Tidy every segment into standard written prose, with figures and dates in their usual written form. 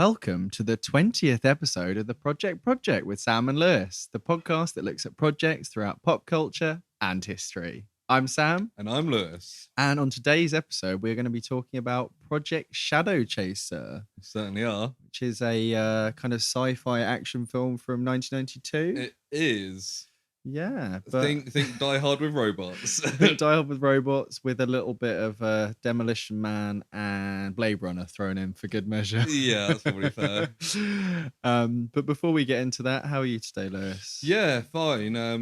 welcome to the 20th episode of the Project with Sam and Lewis, the podcast that looks at projects throughout pop culture and history. I'm Sam. And I'm Lewis. And on today's episode, we're going to be talking about Project Shadowchaser. We certainly are. Which is a kind of sci-fi action film from 1992. It is. Yeah. But think Die Hard with robots. Think Die Hard with robots with a little bit of Demolition Man and Blade Runner thrown in for good measure. Yeah, that's probably fair. But before we get into that, how are you today, Lewis? Yeah, fine. I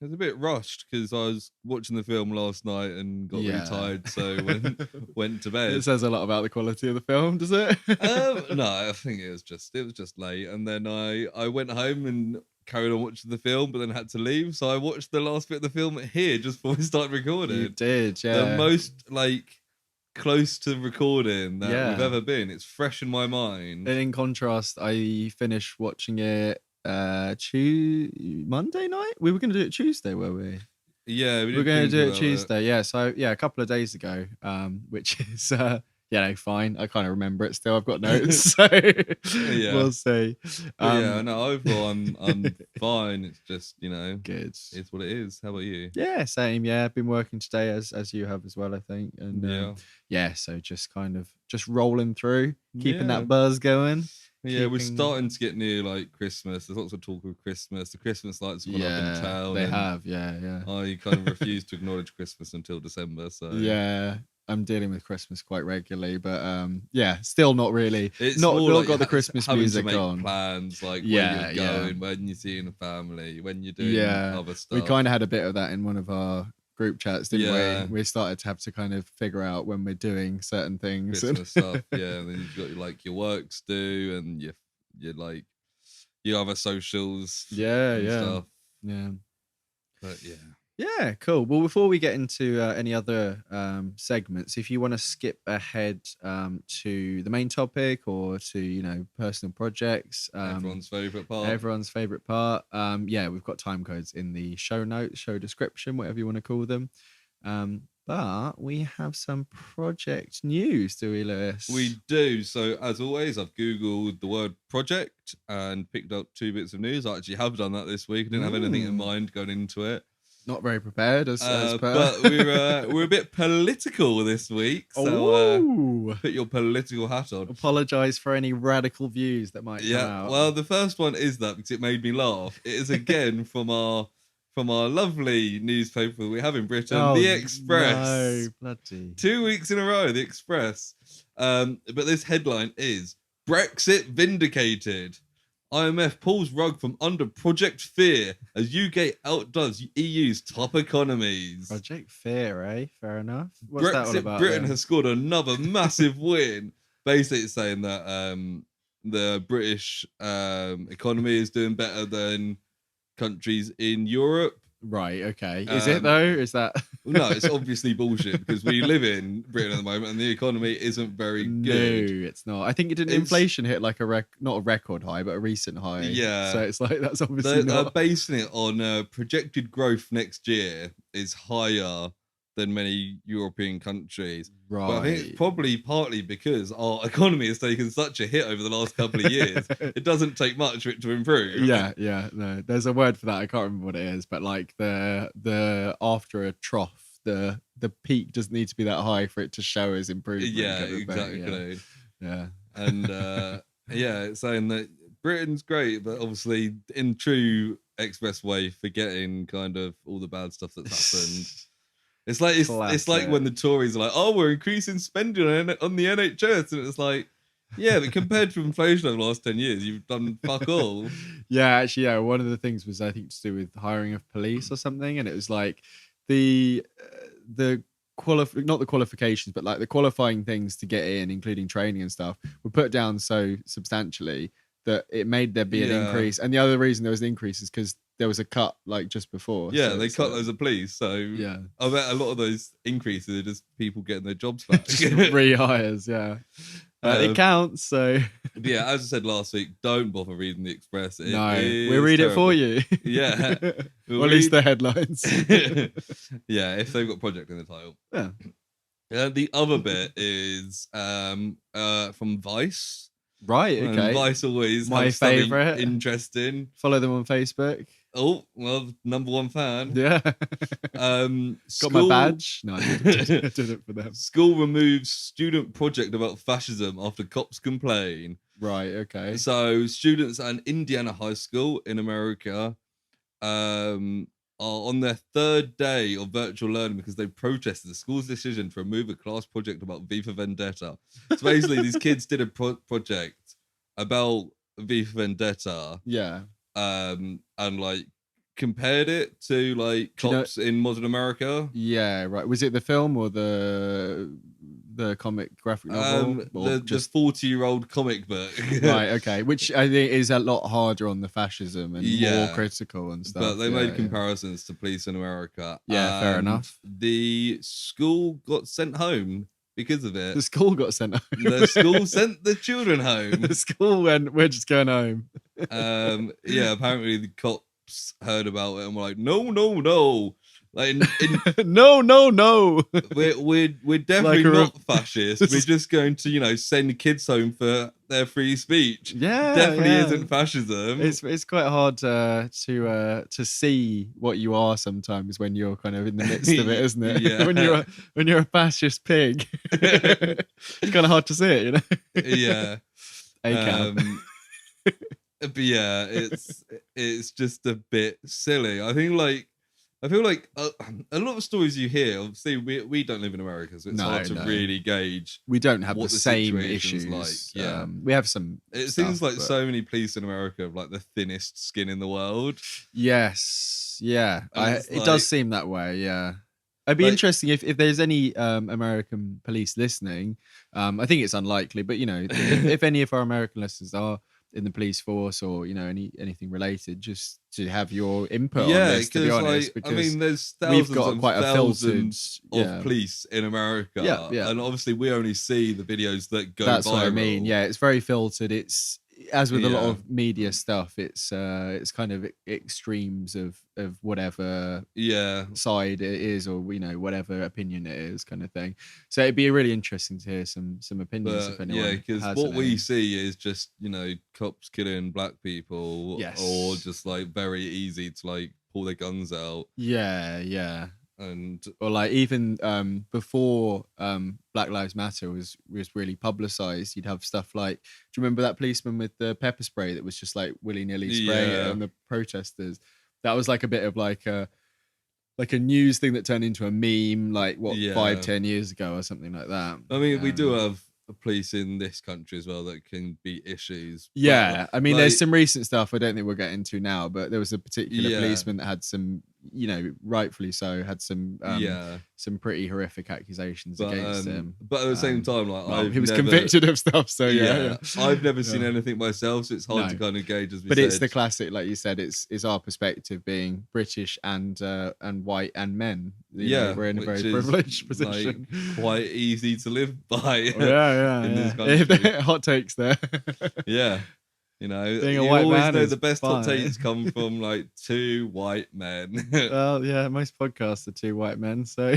was a bit rushed because I was watching the film last night and got really tired, so went to bed. It says a lot about the quality of the film, does it? No, I think it was just late, and then I went home and carried on watching the film, but then had to leave. So I watched the last bit of the film here just before we started recording. You did, yeah. The most close to recording that we've ever been. It's fresh in my mind. And in contrast, I finished watching it Monday night. We were going to do it Tuesday, were we? Yeah, we were going to do it Tuesday. Yeah, so a couple of days ago, which is fine. I kind of remember it still. I've got notes, so we'll see. Overall, I'm fine. It's just good. It's what it is. How about you? Yeah, same. Yeah, I've been working today as you have as well, I think. And so just rolling through, keeping that buzz going. Yeah, we're starting to get near Christmas. There's lots of talk of Christmas. The Christmas lights have gone up in town. They have, yeah. I kind of refuse to acknowledge Christmas until December. So yeah, I'm dealing with Christmas quite regularly, but still not really. It's not more got the Christmas music to make on. Plans where you're going, when you're seeing a family, when you're doing other stuff. We kind of had a bit of that in one of our group chats, didn't we? We started to have to kind of figure out when we're doing certain things. Christmas stuff, and then you've got your works due and your other socials. Stuff. But yeah, cool. Well, before we get into any other segments, if you want to skip ahead to the main topic or to personal projects, everyone's favorite part. We've got time codes in the show notes, show description, whatever you want to call them. But we have some project news, do we, Lewis? We do. So as always, I've googled the word project and picked up 2 bits of news. I actually have done that this week. I didn't have anything in mind going into it. Not very prepared, as per. But we're a bit political this week, so put your political hat on. Apologise for any radical views that might come out. Well, the first one is that because it made me laugh. It is again from our lovely newspaper we have in Britain, The Express. No, bloody 2 weeks in a row, The Express. But this headline is Brexit vindicated. IMF pulls rug from under Project Fear as UK outdoes EU's top economies. Project Fear, eh? Fair enough. What's Brexit that all about? Britain has scored another massive win. Basically, it's saying that the British economy is doing better than countries in Europe. Right, okay. Is it though? Is that... No, it's obviously bullshit because we live in Britain at the moment and the economy isn't very good. No, it's not. I think inflation hit not a record high, but a recent high. Yeah. So it's that's obviously They're basing it on projected growth next year is higher than many European countries. Right. But I think it's probably partly because our economy has taken such a hit over the last couple of years. It doesn't take much for it to improve. Yeah. No, there's a word for that. I can't remember what it is, but the after a trough, the peak doesn't need to be that high for it to show as improvement. Yeah, exactly. Yeah. And it's saying that Britain's great, but obviously in true Express way, forgetting kind of all the bad stuff that's happened. It's like when the Tories are like, "Oh, we're increasing spending on the NHS," and it's like, yeah, but compared to inflation over the last 10 years, you've done fuck all. Yeah, actually, one of the things was I think to do with hiring of police or something, and it was like the not the qualifications, but the qualifying things to get in, including training and stuff, were put down so substantially that it made there be an increase. And the other reason there was an increase is because there was a cut just before. Yeah, so they cut loads of police. So I bet a lot of those increases are just people getting their jobs back. Rehires, yeah. It counts, so... Yeah, as I said last week, don't bother reading The Express. We read terrible. It for you. Yeah. Or at least the headlines. Yeah, if they've got project in the title. Yeah. The other bit is from Vice. Right, okay. And Vice always My have something favourite. interesting. Follow them on Facebook. Oh, well, number one fan. Yeah. Got my badge. No, I did it for them. School removes student project about fascism after cops complain. Right, okay. So students at an Indiana high school in America are on their third day of virtual learning because they protested the school's decision to remove a class project about V for Vendetta. So basically, these kids did a project about V for Vendetta. Yeah. And like compared it to like cops in modern America. Yeah, right. Was it the film or the comic graphic novel? The 40-year-old comic book. Right, okay. Which I think is a lot harder on the fascism and more critical and stuff. But they made comparisons to police in America. Yeah, fair enough. The school got sent home because of it. The school got sent home. The school sent the children home. The school went, we're just going home. Apparently the cops heard about it and were like, no. Like, no. We're definitely not fascist. We're just going to, send kids home for their free speech. Yeah, definitely isn't fascism. It's quite hard to see what you are sometimes when you're kind of in the midst of it, isn't it? Yeah. when you're a fascist pig, it's kind of hard to see it, Yeah. ACAB. But yeah, it's just a bit silly. I feel like a lot of stories you hear, obviously we don't live in America, so it's hard to really gauge. We don't have what the same issues. Like. Yeah, we have some. It seems like so many police in America have like the thinnest skin in the world. Yes, yeah, it does seem that way. Yeah, it'd be interesting if there's any American police listening. I think it's unlikely, but if any of our American listeners are in the police force or anything related, just to have your input on this, to be honest, because I mean there's thousands of police in America, and obviously we only see the videos that go that's viral. What I mean. Yeah, it's very filtered. It's as with a lot of media stuff, it's kind of extremes of whatever side it is, or whatever opinion it is, kind of thing. So it'd be really interesting to hear some opinions. If anyone because what we see is just cops killing black people, or just like very easy to like pull their guns out. Yeah. And or like even before Black Lives Matter was really publicized, you'd have stuff like, do you remember that policeman with the pepper spray that was just like willy-nilly spraying it on the protesters? That was like a bit of like a news thing that turned into a meme, like 5-10 years ago or something like that. I mean, we do have police in this country as well that can be issues. Yeah, I mean, there's some recent stuff I don't think we'll get into now, but there was a particular policeman that had some, rightfully so, had some pretty horrific accusations against him. But at the same time, he was convicted of stuff, so I've never seen anything myself, so it's hard to kind of gauge. But it's the classic, like you said, it's our perspective being British and white and men. We're in a very privileged position, like, quite easy to live by. This country. Hot takes there. Being a white always man know is the best fine. hot takes come from like two white men. Well, most podcasts are two white men, so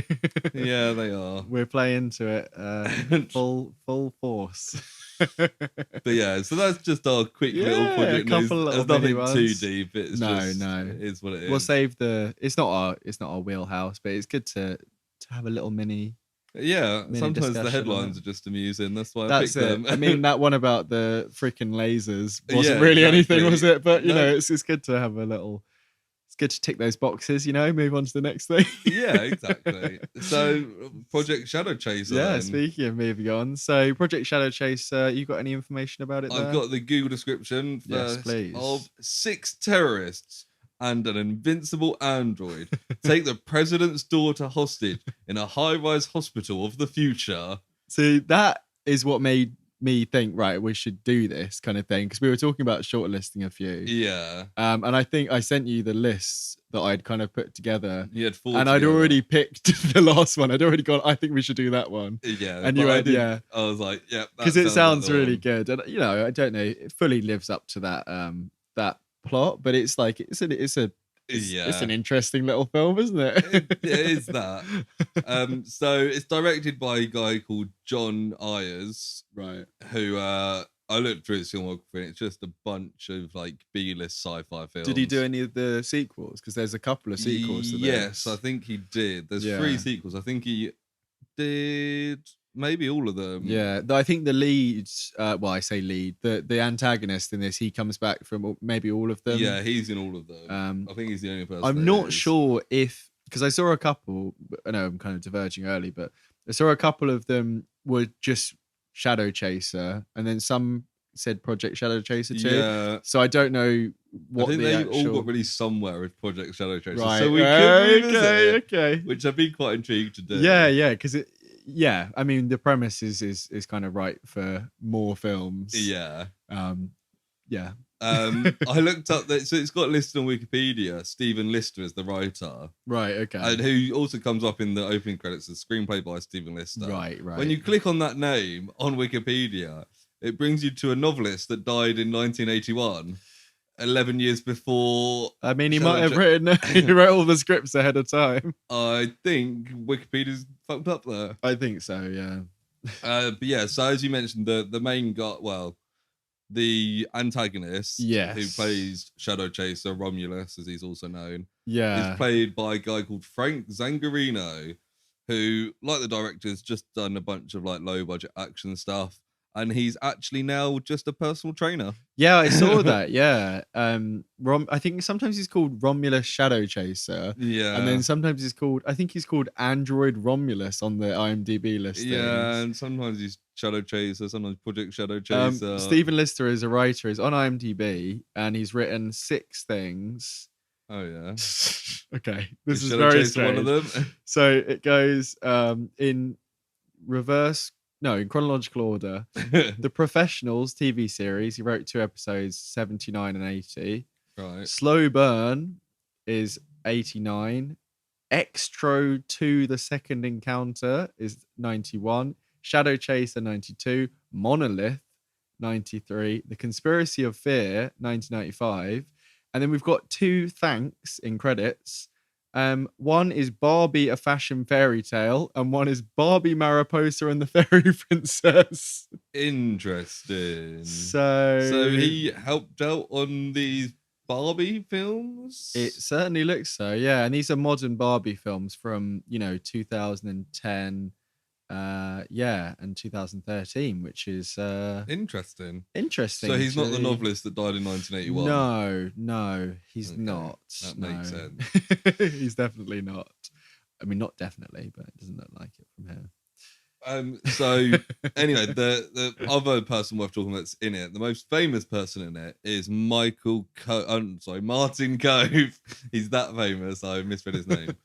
yeah, they are. We're playing to it full force. But so that's just our quick little project news. There's nothing too deep. It's it is what it is. We'll save it's not our wheelhouse, but it's good to have a little mini. Sometimes the headlines are just amusing. That's why I picked them. I mean, that one about the freaking lasers wasn't really anything, was it? But it's good to have a little. It's good to tick those boxes, move on to the next thing. Yeah, exactly. So, Project Shadowchaser. Yeah, speaking of moving on. So, Project Shadowchaser, you got any information about it there? I've got the Google description please. Of 6 terrorists and an invincible android take the president's daughter hostage in a high-rise hospital of the future. See, that is what made me think, right, we should do this kind of thing, because we were talking about shortlisting a few. Yeah. And I think I sent you the lists that I'd kind of put together. You had 4 and I'd already picked the last one. I'd already gone, I think we should do that one. Yeah. And you went, I was like, yeah. Because it sounds really good. And, I don't know, it fully lives up to that that plot, but it's like, it's an interesting little film, isn't it? It is that. So it's directed by a guy called John Ayers, right? Who I looked through his filmography and it's just a bunch of like B-list sci-fi films. Did he do any of the sequels? Because there's a couple of sequels to this. Yes, I think he did. There's 3 sequels. I think he did maybe all of them. Yeah, I think the lead, well, I say lead, the antagonist in this, he comes back from maybe all of them. Yeah, he's in all of them. I think he's the only person. I'm not sure if, because I saw a couple, I know I'm kind of diverging early, but I saw a couple of them were just Shadowchaser, and then some said Project Shadowchaser too. Yeah. So I don't know what I think they all got released somewhere with Project Shadowchaser. Right. So we could revisit okay. Which I'd be quite intrigued to do. Yeah, because I mean the premise is kind of right for more films. Yeah. Yeah. I looked up that, so it's got listed on Wikipedia. Stephen Lister is the writer, right? Okay, and who also comes up in the opening credits as screenplay by Stephen Lister. Right. When you click on that name on Wikipedia, it brings you to a novelist that died in 1981, 11 years before. I mean, he might have written. He wrote all the scripts ahead of time. I think Wikipedia's fucked up there. I think so. Yeah. But yeah, so as you mentioned, the main guy, the antagonist, who plays Shadowchaser, Romulus, as he's also known, is played by a guy called Frank Zangarino, who, like the director, has just done a bunch of like low budget action stuff, and he's actually now just a personal trainer. Yeah, I saw that. Yeah, I think sometimes he's called Romulus Shadowchaser. Yeah, and then sometimes he's called Android Romulus on the IMDb list. Yeah, and sometimes he's Shadowchaser, sometimes Project Shadowchaser. Stephen Lister is a writer. He's on IMDb, and he's written 6 things. Oh yeah. Okay, this is very strange. One of them. So it goes in reverse. No, in chronological order. The Professionals TV series. He wrote 2 episodes, 79 and 80. Right. Slow Burn is 89. Extro 2: The Second Encounter is 91. Shadowchaser 92. Monolith 93. The Conspiracy of Fear 1995. And then we've got 2 thanks in credits. One is Barbie: A Fashion Fairy Tale, and one is Barbie Mariposa and the Fairy Princess. Interesting. So he helped out on these Barbie films? It certainly looks so, yeah. And these are modern Barbie films from, 2010, and 2013, which is interesting. Interesting. So he's not the novelist that died in 1981. No, he's not. That makes sense. He's definitely not. I mean, not definitely, but it doesn't look like it from here. So anyway, the other person worth talking about that's in it, the most famous person in it, is Martin Cove. He's that famous. I misread his name.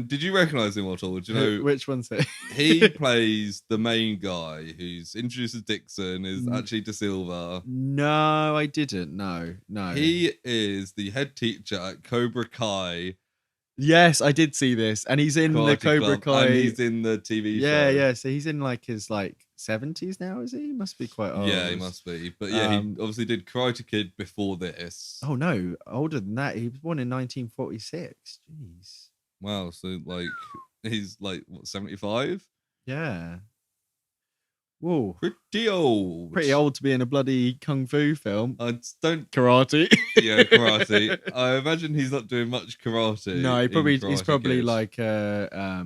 Did you recognise him at all? Do you know which one's it? He plays the main guy who's introduced as Dixon, is actually De Silva. No, I didn't. No. He is the head teacher at Cobra Kai. Yes, I did see this, and he's in the Cobra Kai. And he's in the TV show. Yeah. So he's in his 70s now, is he? He must be quite old. Yeah, he must be. But yeah, he obviously did Karate Kid before this. Oh no, older than that. He was born in 1946. Jeez. Wow. So he's 75? Yeah. Whoa. Pretty old. Pretty old to be in a bloody kung fu film. Don't karate. Yeah, karate. I imagine he's not doing much karate. No, he's probably like a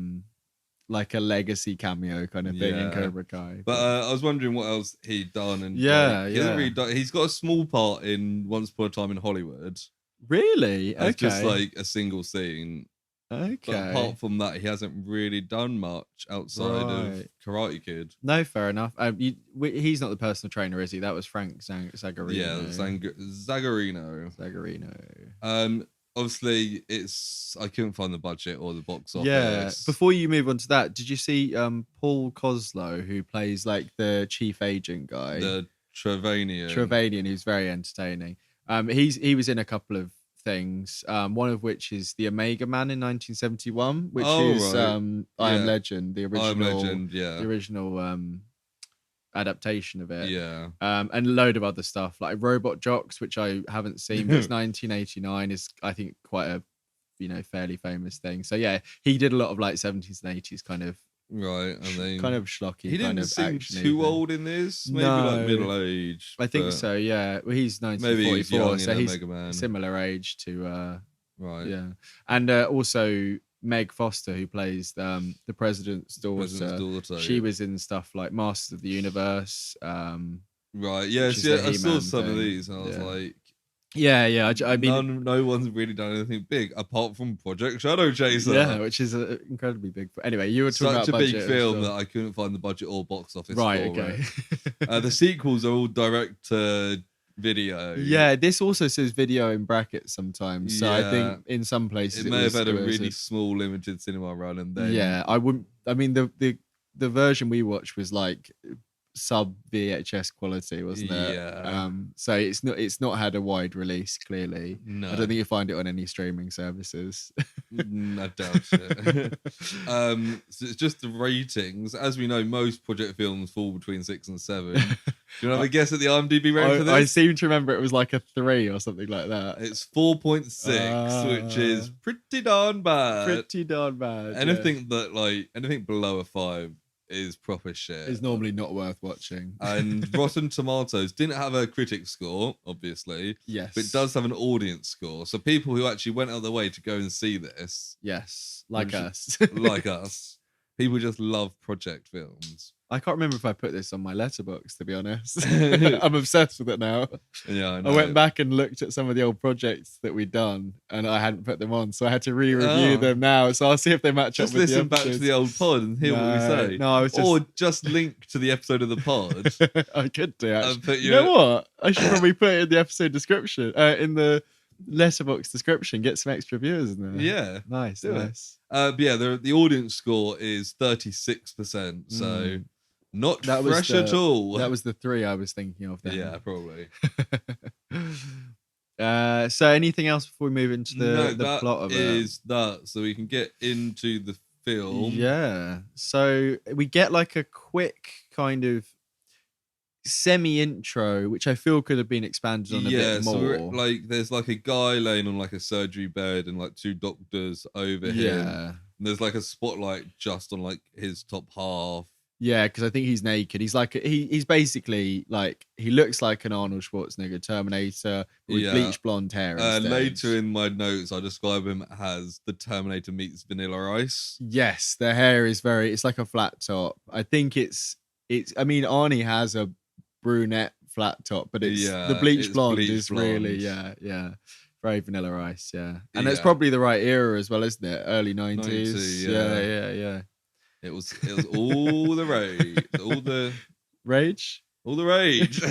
legacy cameo kind of thing in Cobra Kai. But I was wondering what else he'd done, and he's got a small part in Once Upon a Time in Hollywood. Really? Okay. Just a single scene. Okay. But apart from that, he hasn't really done much outside of Karate Kid. No, fair enough. He's not the personal trainer, is he? That was Frank Zagarino. Yeah, Zagarino. Obviously, I couldn't find the budget or the box office. Yeah. Before you move on to that, did you see Paul Koslow, who plays the chief agent guy? The Trevanian, who's very entertaining. He was in a couple of things, one of which is the Omega Man in 1971, which is I Am Legend, the original adaptation of it. Yeah. And a load of other stuff like Robot Jocks, which I haven't seen, but it's 1989, is I think quite a fairly famous thing. So yeah, he did a lot of 70s and 80s kind of Right, and then kind of schlocky. He kind didn't of seem action-y too thing. old in this. Maybe like middle age. I think so. Yeah. Well, he's Maybe he's 1944, young so in he's Mega Man. similar age to. Right. Yeah, and also Meg Foster, who plays the president's daughter. She was in stuff like Masters of the Universe. Right. Yeah. See, I saw some of these, and I was like, yeah. I mean, no one's really done anything big apart from Project Shadowchaser. Yeah, which is incredibly big. Anyway, you were talking about such a big film well. that I couldn't find the budget or box office. Right. For Okay. it. The sequels are all direct to video. Yeah, this also says video in brackets sometimes. So I think in some places it may have had a really small limited cinema run, and then I wouldn't. I mean, the version we watched was like sub VHS quality, wasn't it? Yeah. So it's not had a wide release. Clearly, no. I don't think you find it on any streaming services. I doubt it. So it's just the ratings. As we know, most project films fall between 6 and 7. Do you have a guess at the IMDb rating for this? I seem to remember it was like a 3 or something like that. It's 4.6, which is pretty darn bad. Pretty darn bad. Anything below a 5 is proper shit. It's normally not worth watching. And Rotten Tomatoes didn't have a critic score, obviously. Yes. But it does have an audience score. So people who actually went out of their way to go and see this. Yes. Like us. Like us. People just love project films. I can't remember if I put this on my letterbox, to be honest. I'm obsessed with it now. Yeah, I know. I went back and looked at some of the old projects that we'd done, and I hadn't put them on, so I had to re-review them now. So I'll see if they match up with the episodes. Just listen back to the old pod and hear what we say. No, I was just... Or just link to the episode of the pod. I could do, actually. You know what? I should probably put it in the episode description, in the letterbox description, get some extra viewers in there. Yeah. Nice. But yeah, the audience score is 36%, so... Not fresh at all. That was the 3 I was thinking of then. Yeah, probably. So anything else before we move into the plot of it? Is that so we can get into the film? Yeah. So we get like a quick kind of semi-intro, which I feel could have been expanded on a bit more. So like there's like a guy laying on like a surgery bed and like 2 doctors over him. And there's like a spotlight just on like his top half. Yeah, because I think he's naked. He's like he's basically like he looks like an Arnold Schwarzenegger Terminator with bleach blonde hair. Later in my notes, I describe him as the Terminator meets Vanilla Ice. Yes, their hair is it's like a flat top. I think it's. I mean, Arnie has a brunette flat top, but it's the bleach blonde is really very Vanilla Ice. Yeah, and it's probably the right era as well, isn't it? Early 90s. Yeah. It was all the rage, all the rage, all the rage,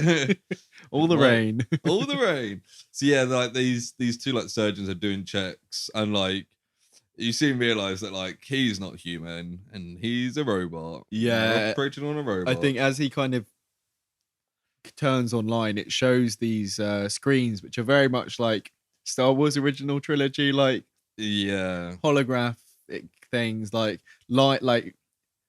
all the rain, all the rain. So yeah, like these 2 like surgeons are doing checks, and like you soon realize that like he's not human and he's a robot. Yeah, operating on a robot. I think as he kind of turns online, it shows these screens which are very much like Star Wars original trilogy, like holographic things, like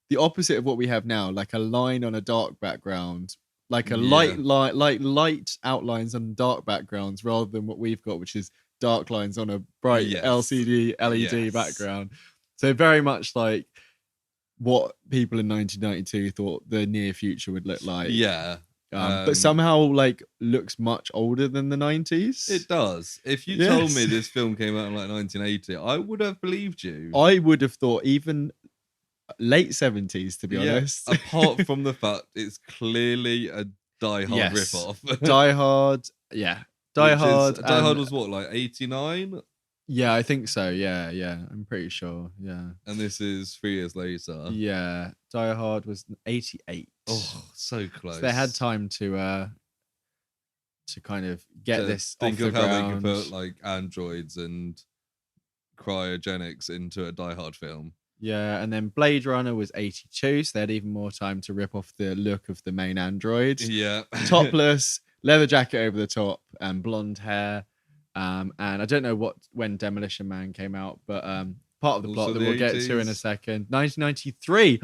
the opposite of what we have now, like a line on a dark background, like a light outlines on dark backgrounds, rather than what we've got, which is dark lines on a bright LCD LED background. So very much like what people in 1992 thought the near future would look like. But somehow like looks much older than the 90s. It does. If you told me this film came out in like 1980, I would have believed you. I would have thought even late 70s, to be honest. Apart from the fact it's clearly a Die Hard ripoff. Die Hard, Die Hard was what, like 89? Yeah, I think so. Yeah, I'm pretty sure. Yeah. And this is 3 years later. Yeah, Die Hard was 88. Oh, so close. So they had time to kind of get this think off of the how ground. they can put like androids and cryogenics into a Die Hard film. Yeah, and then Blade Runner was 82, so they had even more time to rip off the look of the main android. Yeah. Topless, leather jacket over the top, and blonde hair. And I don't know when Demolition Man came out, but part of the plot that we'll get to in a second. 1993.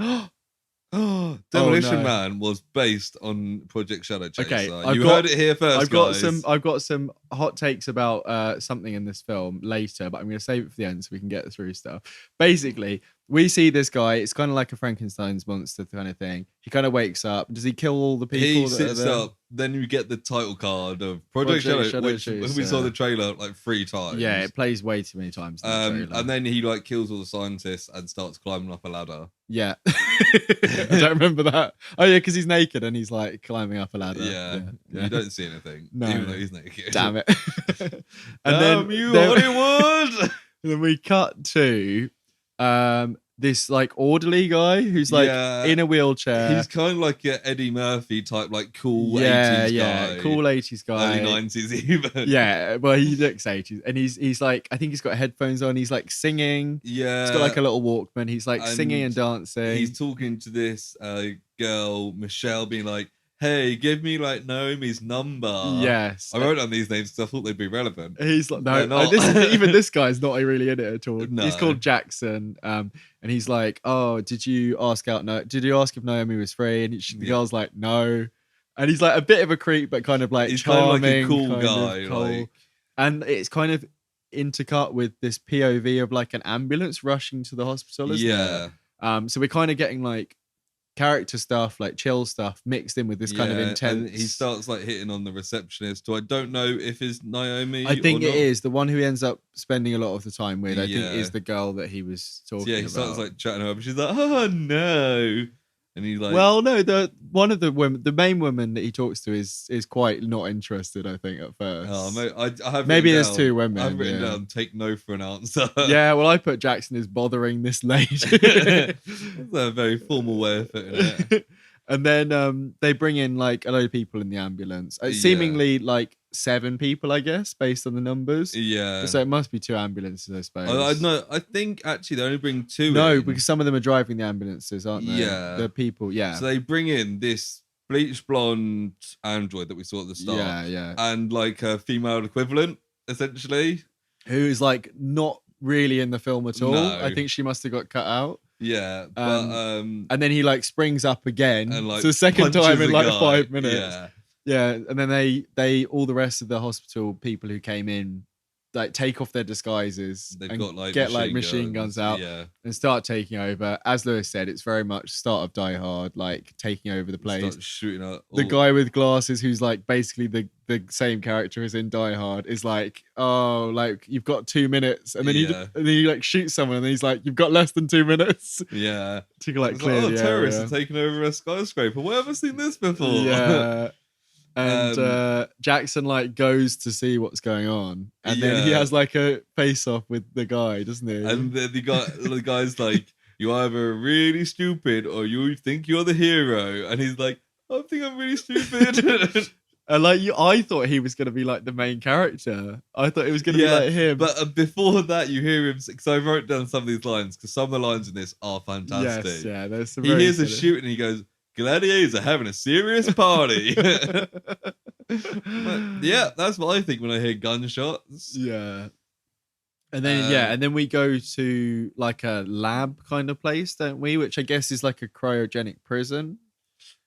Demolition Man was based on Project Shadowchaser. Okay, you heard it here first, I've got some hot takes about something in this film later, but I'm going to save it for the end so we can get through stuff. Basically, we see this guy. It's kind of like a Frankenstein's monster kind of thing. He kind of wakes up. Does he kill all the people? He sits up. Then you get the title card of Project Shadow, which we saw the trailer like 3 times. Yeah, it plays way too many times. And then he like kills all the scientists and starts climbing up a ladder. Yeah, I don't remember that. Oh yeah, because he's naked and he's like climbing up a ladder. Yeah. You don't see anything, even though he's naked. Damn it! And Damn you, Hollywood! Then we cut to this like orderly guy who's like in a wheelchair. He's kind of like a Eddie Murphy type, like cool 80s guy. Cool 80s guy. Early 90s even. Yeah, well he looks 80s. And he's like, I think he's got headphones on, he's like singing. Yeah. He's got like a little Walkman, he's like singing and dancing. He's talking to this girl, Michelle, being like, hey, give me like Naomi's number. Yes. I wrote down these names because I thought they'd be relevant. He's like, no, even this guy's not really in it at all. No. He's called Jackson. And he's like, oh, did you ask if Naomi was free? And the girl's like, no. And he's like a bit of a creep, but kind of like he's charming. Kind of like a cool guy. Like... And it's kind of intercut with this POV of like an ambulance rushing to the hospital, isn't it? So we're kind of getting like character stuff, like chill stuff, mixed in with this kind of intense. And he starts like hitting on the receptionist, who I don't know if is Naomi. I think it is the one who he ends up spending a lot of the time with. I think is the girl that he was talking about. Yeah, he starts like chatting her up, and she's like, "Oh no." And he's like, well, no, the main woman that he talks to is quite not interested, I think, at first. Oh, I have maybe there's 2 women. I've written down, take no for an answer. Yeah, well, I put Jackson is bothering this lady. That's a very formal way of putting it. And then they bring in like a load of people in the ambulance. Seemingly like 7 people, I guess, based on the numbers. Yeah. So it must be 2 ambulances, I suppose. I think actually they only bring 2 in. Because some of them are driving the ambulances, aren't they? Yeah. The people, So they bring in this bleach blonde android that we saw at the start. Yeah. And like a female equivalent, essentially. Who is like not really in the film at all. No. I think she must have got cut out. Yeah, but and then he like springs up again, and like so the second time in like 5 minutes. Yeah, and then they all the rest of the hospital people who came in like take off their disguises. They've and got like get like machine guns out and start taking over. As Lewis said, it's very much start of Die Hard, like taking over the place. Start shooting out the guy with glasses, who's like basically the same character as in Die Hard, is like, oh, like you've got 2 minutes, and then he like shoots someone, and then he's like, you've got less than 2 minutes. Yeah, to like clear the terrorists are taking over a skyscraper. Where have I seen this before? Yeah. And Jackson like goes to see what's going on, and then he has like a face off with the guy, doesn't he? And the guy's like, you either really stupid or you think you're the hero, and he's like, I think I'm really stupid. And like I thought he was going to be like the main character. I thought it was going to be like him. But before that, you hear him, because I wrote down some of these lines, because some of the lines in this are fantastic. Yes, yeah, there's some. He hears a shoot and he goes, gladiators are having a serious party. But, yeah, that's what I think when I hear gunshots. Yeah. And then and then we go to like a lab kind of place, don't we? Which I guess is like a cryogenic prison.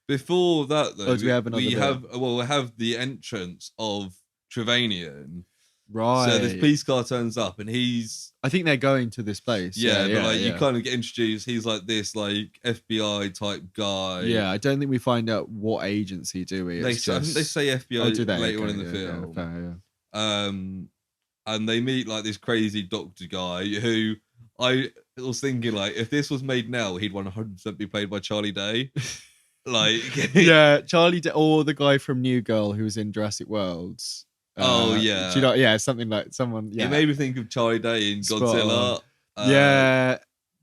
Before that, though, do we have another? We have the entrance of Trevanian. Right. So this police car turns up, and I think they're going to this place. Yeah, but like you kind of get introduced. He's like this like FBI type guy. Yeah, I don't think we find out what agency, do we? I think they say FBI later on in the film. Fair. And they meet like this crazy doctor guy who I was thinking like if this was made now, he'd 100% be played by Charlie Day. Like Charlie Day, or the guy from New Girl who was in Jurassic Worlds. Do you know, something like someone. Yeah, it made me think of Charlie Day in Godzilla.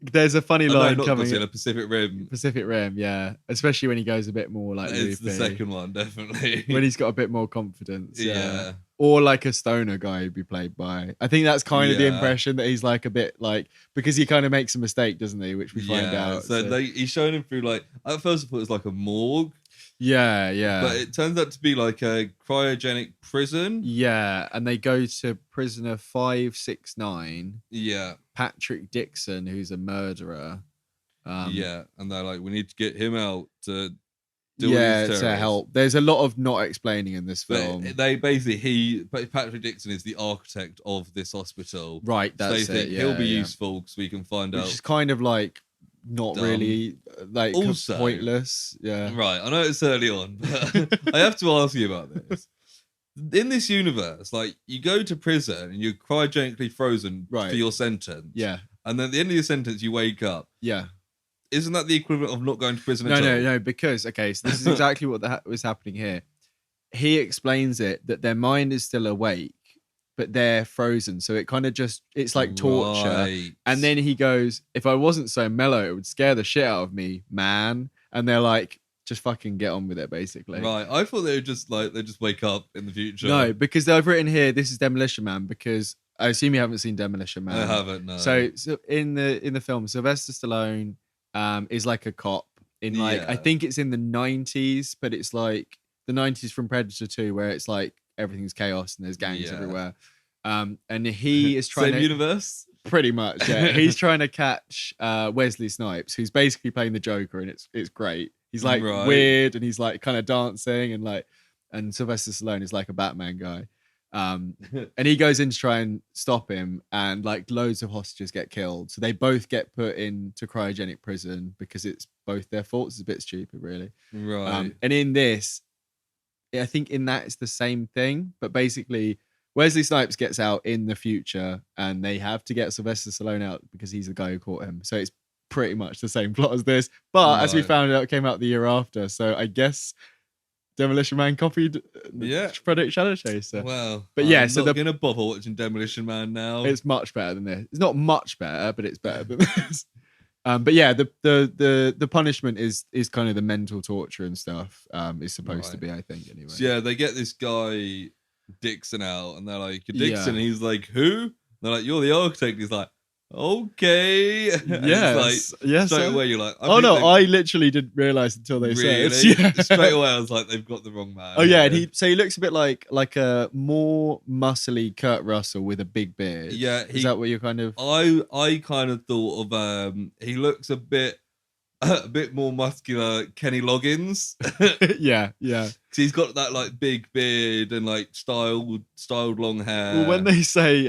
There's a funny line coming. Godzilla, Pacific Rim. Pacific Rim, yeah. Especially when he goes a bit more like. It's the second one, definitely. When he's got a bit more confidence. Yeah. Or like a stoner guy who'd be played by. I think that's kind of the impression that he's like a bit like, because he kind of makes a mistake, doesn't he? Which we find out. So he's showing him through like, at first I thought it was like a morgue. Yeah. But it turns out to be like a cryogenic prison. Yeah, and they go to prisoner 569. Yeah. Patrick Dixon, who's a murderer. And they're like, we need to get him out to to help. There's a lot of not explaining in this film. But they basically, Patrick Dixon is the architect of this hospital. Right, that's so they it. think he'll be useful because we can find out. Which is kind of like not really like also, pointless. Yeah. Right, I know it's early on, but I have to ask you about this. In this universe, like you go to prison and you're cryogenically frozen for your sentence. Yeah. And then at the end of your sentence, you wake up. Yeah. Isn't that the equivalent of not going to prison at all? No, because, so this is exactly what was happening here. He explains it that their mind is still awake, but they're frozen. So it kind of it's like torture. Right. And then he goes, if I wasn't so mellow, it would scare the shit out of me, man. And they're like, just fucking get on with it, basically. Right. I thought they would just wake up in the future. No, because they've written here, this is Demolition Man, because I assume you haven't seen Demolition Man. I haven't, no. So in the film, Sylvester Stallone is like a cop in I think it's in the 90s, but it's like the 90s from Predator 2, where it's like everything's chaos and there's gangs everywhere. And he is trying Same universe? Pretty much, yeah. He's trying to catch Wesley Snipes, who's basically playing the Joker, and it's great. He's like weird and he's like kind of dancing and Sylvester Stallone is like a Batman guy. And he goes in to try and stop him, and like loads of hostages get killed. So they both get put into cryogenic prison because it's both their faults. It's a bit stupid, really. Right. And in this, I think in that it's the same thing, but basically Wesley Snipes gets out in the future and they have to get Sylvester Stallone out because he's the guy who caught him. So it's pretty much the same plot as this, but as we found out, it came out the year after. So I guess Demolition Man copied Project Shadowchaser. Well, but yeah, so they're gonna bother watching Demolition Man now. It's much better than this. It's not much better, but it's better than this. But yeah, the punishment is kind of the mental torture and stuff. Is supposed to be, I think, anyway. So yeah, they get this guy Dixon out, and they're like, "You're Dixon." And he's like, "Who?" And they're like, "You're the architect." He's like, "Okay." Yes. Straight away, you're like, I literally didn't realize until they said it. Yeah. Straight away, I was like, they've got the wrong man. Oh yeah, and he looks a bit like a more muscly Kurt Russell with a big beard. Yeah, is that what you're kind of? I kind of thought of he looks a bit more muscular Kenny Loggins. yeah. So he's got that like big beard and like styled long hair. Well, when they say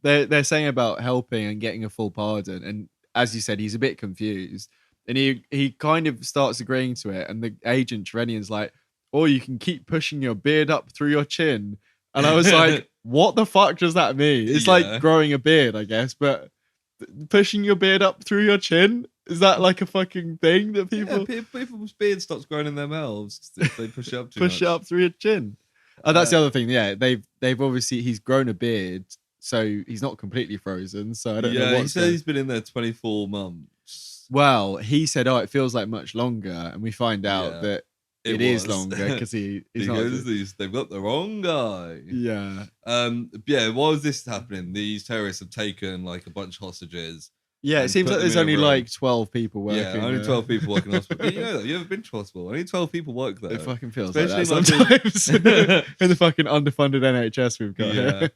they're saying about helping and getting a full pardon, and as you said, he's a bit confused, and he kind of starts agreeing to it, and the agent Trevanian's like, "Oh, you can keep pushing your beard up through your chin," and I was like, "What the fuck does that mean?" It's like growing a beard, I guess, but pushing your beard up through your chin. Is that like a fucking thing that people? Yeah, people's beard stops growing in their mouths if they push it up too much. Push it up through your chin. Oh, that's the other thing. Yeah, they've obviously he's grown a beard, so he's not completely frozen. So I don't know. Yeah, he said he's been in there 24 months. Well, he said, "Oh, it feels like much longer," and we find out that it is longer because he's they've got the wrong guy. Yeah. Why was this happening? These terrorists have taken like a bunch of hostages. Yeah, it seems like there's only like 12 people working. Yeah, only 12 people working in hospital. But you know that, you ever been to hospital? Only 12 people work there. It fucking feels especially like that sometimes. In the fucking underfunded NHS we've got here.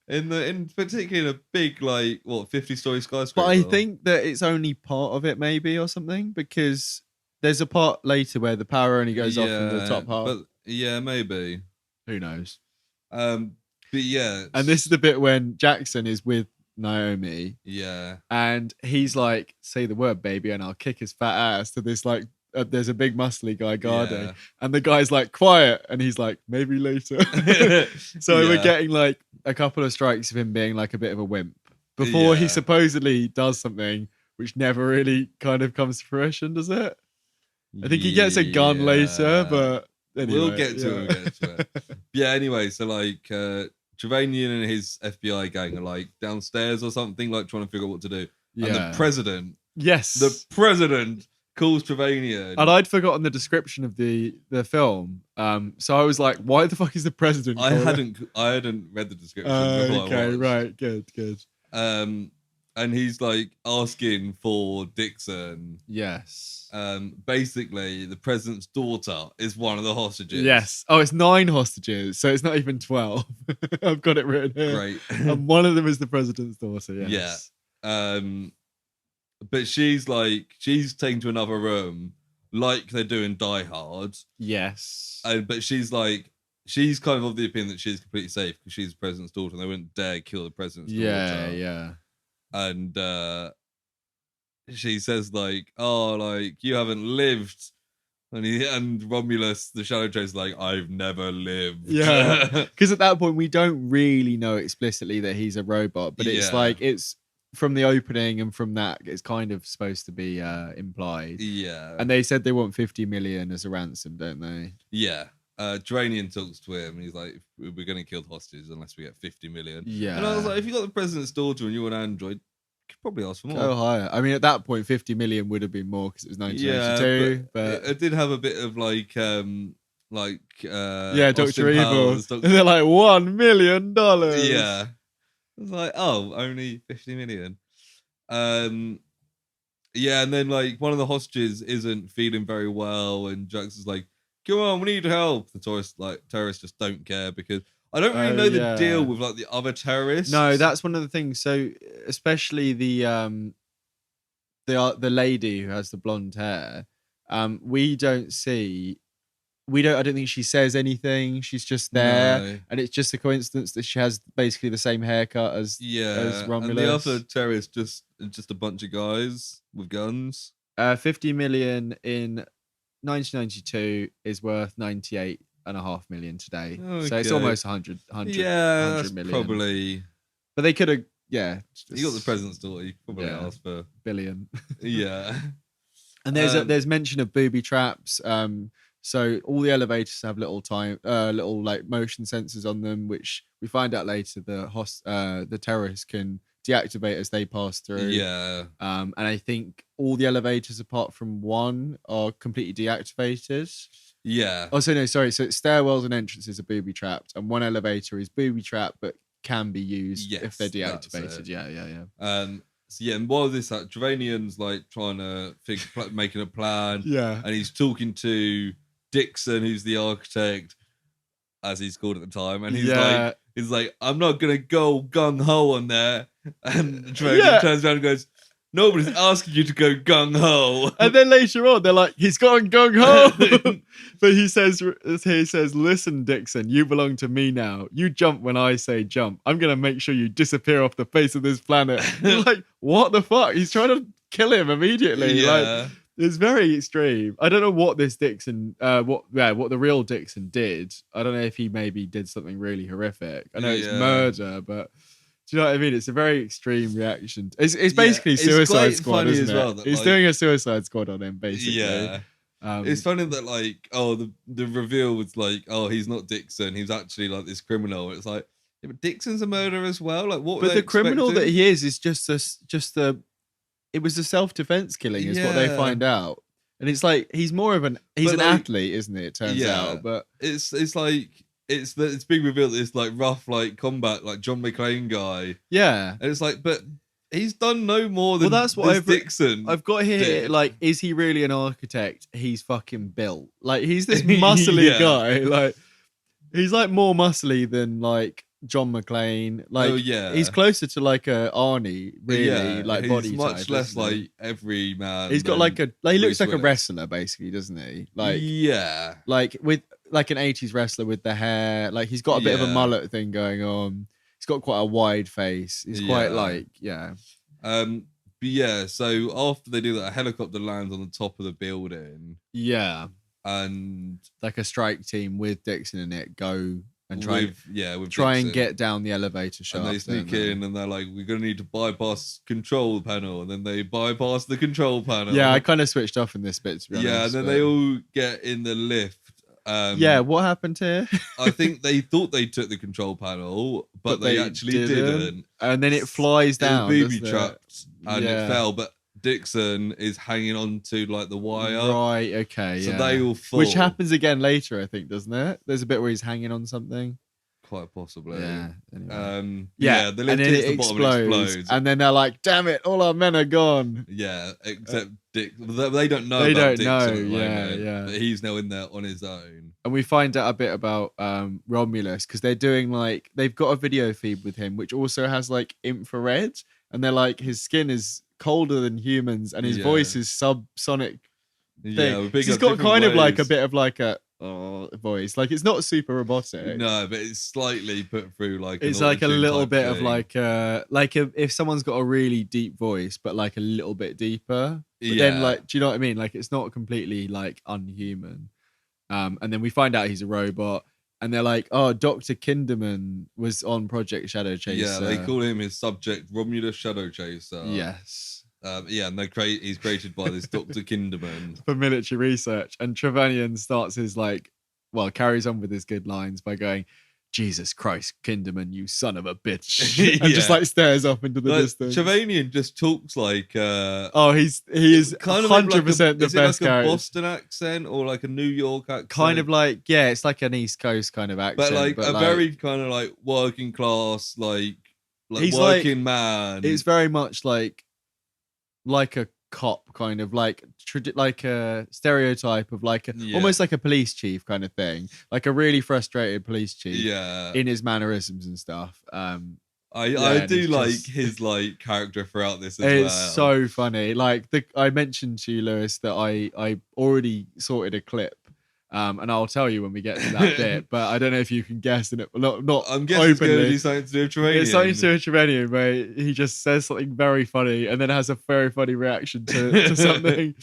in particularly in a big 50-story skyscraper. But I think that it's only part of it maybe or something, because there's a part later where the power only goes off in the top half. But yeah, maybe. Who knows? But yeah. And this is the bit when Jackson is with Naomi, and he's like, "Say the word, baby, and I'll kick his fat ass." To this like, there's a big muscly guy guarding, and the guy's like, "Quiet," and he's like, "Maybe later." So we're getting like a couple of strikes of him being like a bit of a wimp before he supposedly does something which never really kind of comes to fruition, does it? I think he gets a gun later, but anyway, we'll get to it. Yeah, anyway, so like Trevanian and his FBI gang are like downstairs or something, like trying to figure out what to do. Yeah. And the president calls Trevanian. And I'd forgotten the description of the film. So I was like, why the fuck is the president? I hadn't read the description before. Okay, right, good. And he's like asking for Dixon. Yes. Basically, the president's daughter is one of the hostages. Yes. Oh, it's 9 hostages, so it's not even 12. I've got it written here. Great. And one of them is the president's daughter. Yes. Yeah. But she's taken to another room, like they do in Die Hard. Yes. But she's kind of the opinion that she's completely safe because she's the president's daughter and they wouldn't dare kill the president's daughter. Yeah. And she says you haven't lived. And Romulus, the Shadowchaser, I've never lived. Yeah. Because at that point, we don't really know explicitly that he's a robot, but it's it's from the opening and from that, it's kind of supposed to be implied. Yeah. And they said they want 50 million as a ransom, don't they? Yeah. Dranian talks to him and he's like, we're going to kill the hostages unless we get 50 million. Yeah. And I was like, if you got the president's daughter and you're an android, you could probably ask for more. Go higher. I mean, at that point, 50 million would have been more because it was 1992. But it did have a bit of Dr. Evil. And they're like, $1 million. Yeah. I was like, oh, only 50 million. Yeah, and then one of the hostages isn't feeling very well, and Jax is like, come on, we need help. The terrorists just don't care because I don't really know the deal with the other terrorists. No, that's one of the things. So especially the lady who has the blonde hair, we don't see. I don't think she says anything. She's just there, and it's just a coincidence that she has basically the same haircut as Romulus. And the other terrorists just a bunch of guys with guns. 50 million in 1992 is worth 98.5 million today. Okay. So it's almost 100 million. Probably. But they could have, you got the president's daughter. You probably asked for billion. Yeah. And there's mention of booby traps. So all the elevators have little motion sensors on them, which we find out later the terrorists can deactivate as they pass through. Yeah. And I think all the elevators apart from one are completely deactivated. Yeah. Oh, so no, sorry. So stairwells and entrances are booby trapped, and one elevator is booby trapped, but can be used if they're deactivated. Yeah. And while this, Geranian's trying to making a plan. Yeah. And he's talking to Dixon, who's the architect, as he's called at the time, and he's like, I'm not gonna go gung ho on there. And Geranian turns around and goes, nobody's asking you to go gung ho. And then later on, they're like, he's gone gung ho. But he says, listen, Dixon, you belong to me now. You jump when I say jump. I'm gonna make sure you disappear off the face of this planet. Like, what the fuck? He's trying to kill him immediately. Yeah. It's very extreme. I don't know what this Dixon, what the real Dixon did. I don't know if he maybe did something really horrific. I know it's murder, but do you know what I mean? It's a very extreme reaction. It's basically Suicide Squad, isn't it? He's doing a Suicide Squad on him, basically. Yeah. It's funny that the reveal was he's not Dixon. He's actually this criminal. It's but Dixon's a murderer as well. What? But the criminal that he is just it was a self-defense killing is what they find out. And it's he's more of an athlete, isn't it? It turns out. But it's being revealed that it's rough combat John McClane guy. Yeah. And it's but he's done no more than that's what Dixon. I've got here is he really an architect? He's fucking built. He's this muscly guy. He's more muscly than John McClane, he's closer to a Arnie, really, body he's type. Much less every man. He's got he looks like a wrestler, basically, doesn't he? With an 80s wrestler with the hair. He's got a bit of a mullet thing going on. He's got quite a wide face. He's quite so after they do that, a helicopter lands on the top of the building. Yeah. And a strike team with Dixon in it go and try Dixon. And get down the elevator shaft. And they sneak in and they're we're going to need to bypass control panel. And then they bypass the control panel. Yeah, I kind of switched off in this bit, to be honest. Yeah, and then they all get in the lift. What happened here? I think they thought they took the control panel, but they actually didn't. And then it flies down. It was booby trapped and it fell, but Dixon is hanging on to the wire. Right, okay. So they all fall. Which happens again later, I think, doesn't it? There's a bit where he's hanging on something. Quite possibly. Yeah. Anyway. The lift hits the bottom and explodes. And then they're like, damn it, all our men are gone. Yeah, except Dick. They don't know about Dixon know. At the moment, yeah. But he's now in there on his own. And we find out a bit about Romulus because they're doing they've got a video feed with him, which also has infrared. And they're his skin is colder than humans and his voice is subsonic Yeah, we pick He's up got different kind of like a ways. bit of like a voice. Like it's not super robotic. No, but it's slightly put through like It's an like a auto-tune little type bit of thing. like if someone's got a really deep voice, but like a little bit deeper. But then Yeah. like, do you know what I mean? Like it's not completely like unhuman. And then we find out he's a robot, and they're like, "Oh, Dr. Kinderman was on Project Shadowchaser." Yeah, they call him his subject Romulus Shadowchaser. Yes. Yeah, and he's created by this Dr. Kinderman for military research. And Trevelyan starts his carries on with his good lines by going, "Jesus Christ, Kinderman, you son of a bitch," and just like stares off into the distance. Trevelyan just talks like he is kind of 100% the best like a character. Boston accent or like a New York accent? Kind of like, yeah, it's like an East Coast kind of accent, but very kind of like working class, like he's working man. It's very much like a cop, kind of like a stereotype of almost like a police chief kind of thing, like a really frustrated police chief. Yeah, in his mannerisms and stuff. I do like his like character throughout this as well. It's so funny. Like I mentioned to you, Lewis, that I already sorted a clip. And I'll tell you when we get to that bit, but I don't know if you can guess. And not I'm guessing it's going to openly. do something to do with Trevelyan. It's something to do with Trevelyan, where he just says something very funny and then has a very funny reaction to something.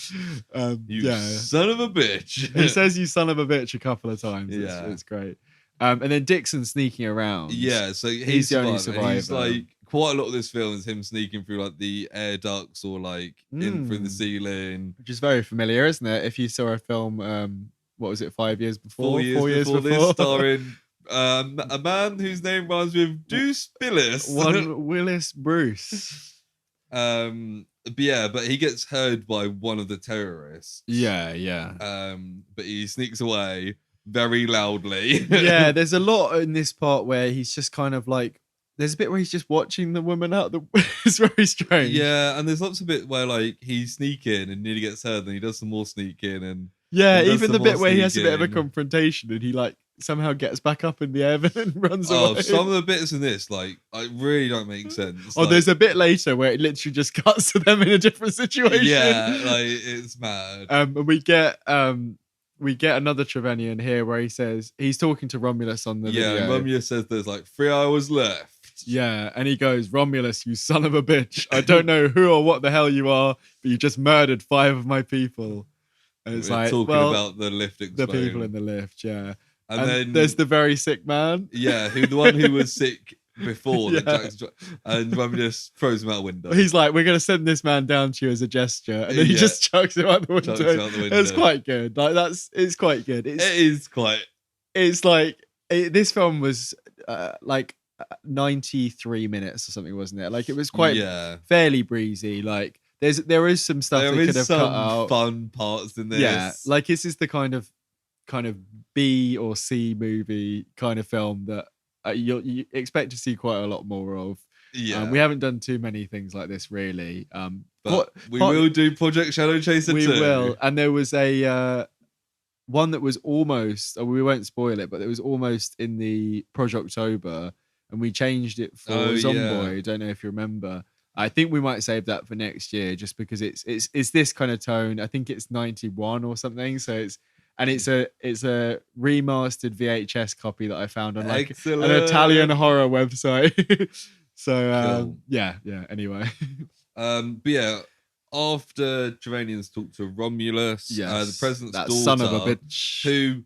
You son of a bitch. He says "you son of a bitch" a couple of times. Yeah, it's great. And then Dixon's sneaking around. Yeah, so he's the only survivor. He's like quite a lot of this film is him sneaking through like the air ducts or like in through the ceiling, which is very familiar, isn't it? If you saw a film. What was it? 5 years before? 4 years before this, starring a man whose name rhymes with Deuce Billis. One Willis Bruce. But he gets heard by one of the terrorists. Yeah. But he sneaks away very loudly. Yeah, there's a lot in this part where he's just kind of like. There's a bit where he's just watching the woman out. It's very strange. Yeah, and there's lots of bit where like he's sneaking and nearly gets heard, and he does some more sneaking and. Yeah, even the bit where he has a bit of a confrontation and he like somehow gets back up in the air and runs away. Some of the bits in this like really don't make sense. There's a bit later where it literally just cuts to them in a different situation. Yeah, like it's mad. And we get another Trevelyan here where he says he's talking to Romulus on the video. Yeah, Romulus says there's like 3 hours left. Yeah, and he goes, "Romulus, you son of a bitch. I don't know who or what the hell you are, but you just murdered 5 of my people." And it's We're talking about the lift exploding. The people in the lift, yeah. And then there's the very sick man. Yeah, the one who was sick before. And Romulus throws him out the window. He's like, "We're going to send this man down to you as a gesture." And then he just chucks him out the window. It's quite good. It's quite good. It's like, this film was like 93 minutes or something, wasn't it? Like it was quite fairly breezy. Like, there is some stuff that could have cut out. Fun parts in this. Yeah, like this is the kind of B or C movie kind of film that you expect to see quite a lot more of. Yeah, we haven't done too many things like this really. But we will do Project Shadowchaser 2. We will, and there was a one that was almost. We won't spoil it, but it was almost in the Project October, and we changed it for Zomboid. I don't know if you remember. I think we might save that for next year, just because it's this kind of tone. I think it's 91 or something. So it's a remastered VHS copy that I found on like an Italian horror website. So cool. Yeah. Anyway, but yeah, after Trevelyan's talked to Romulus, the president's daughter, son of a bitch, who.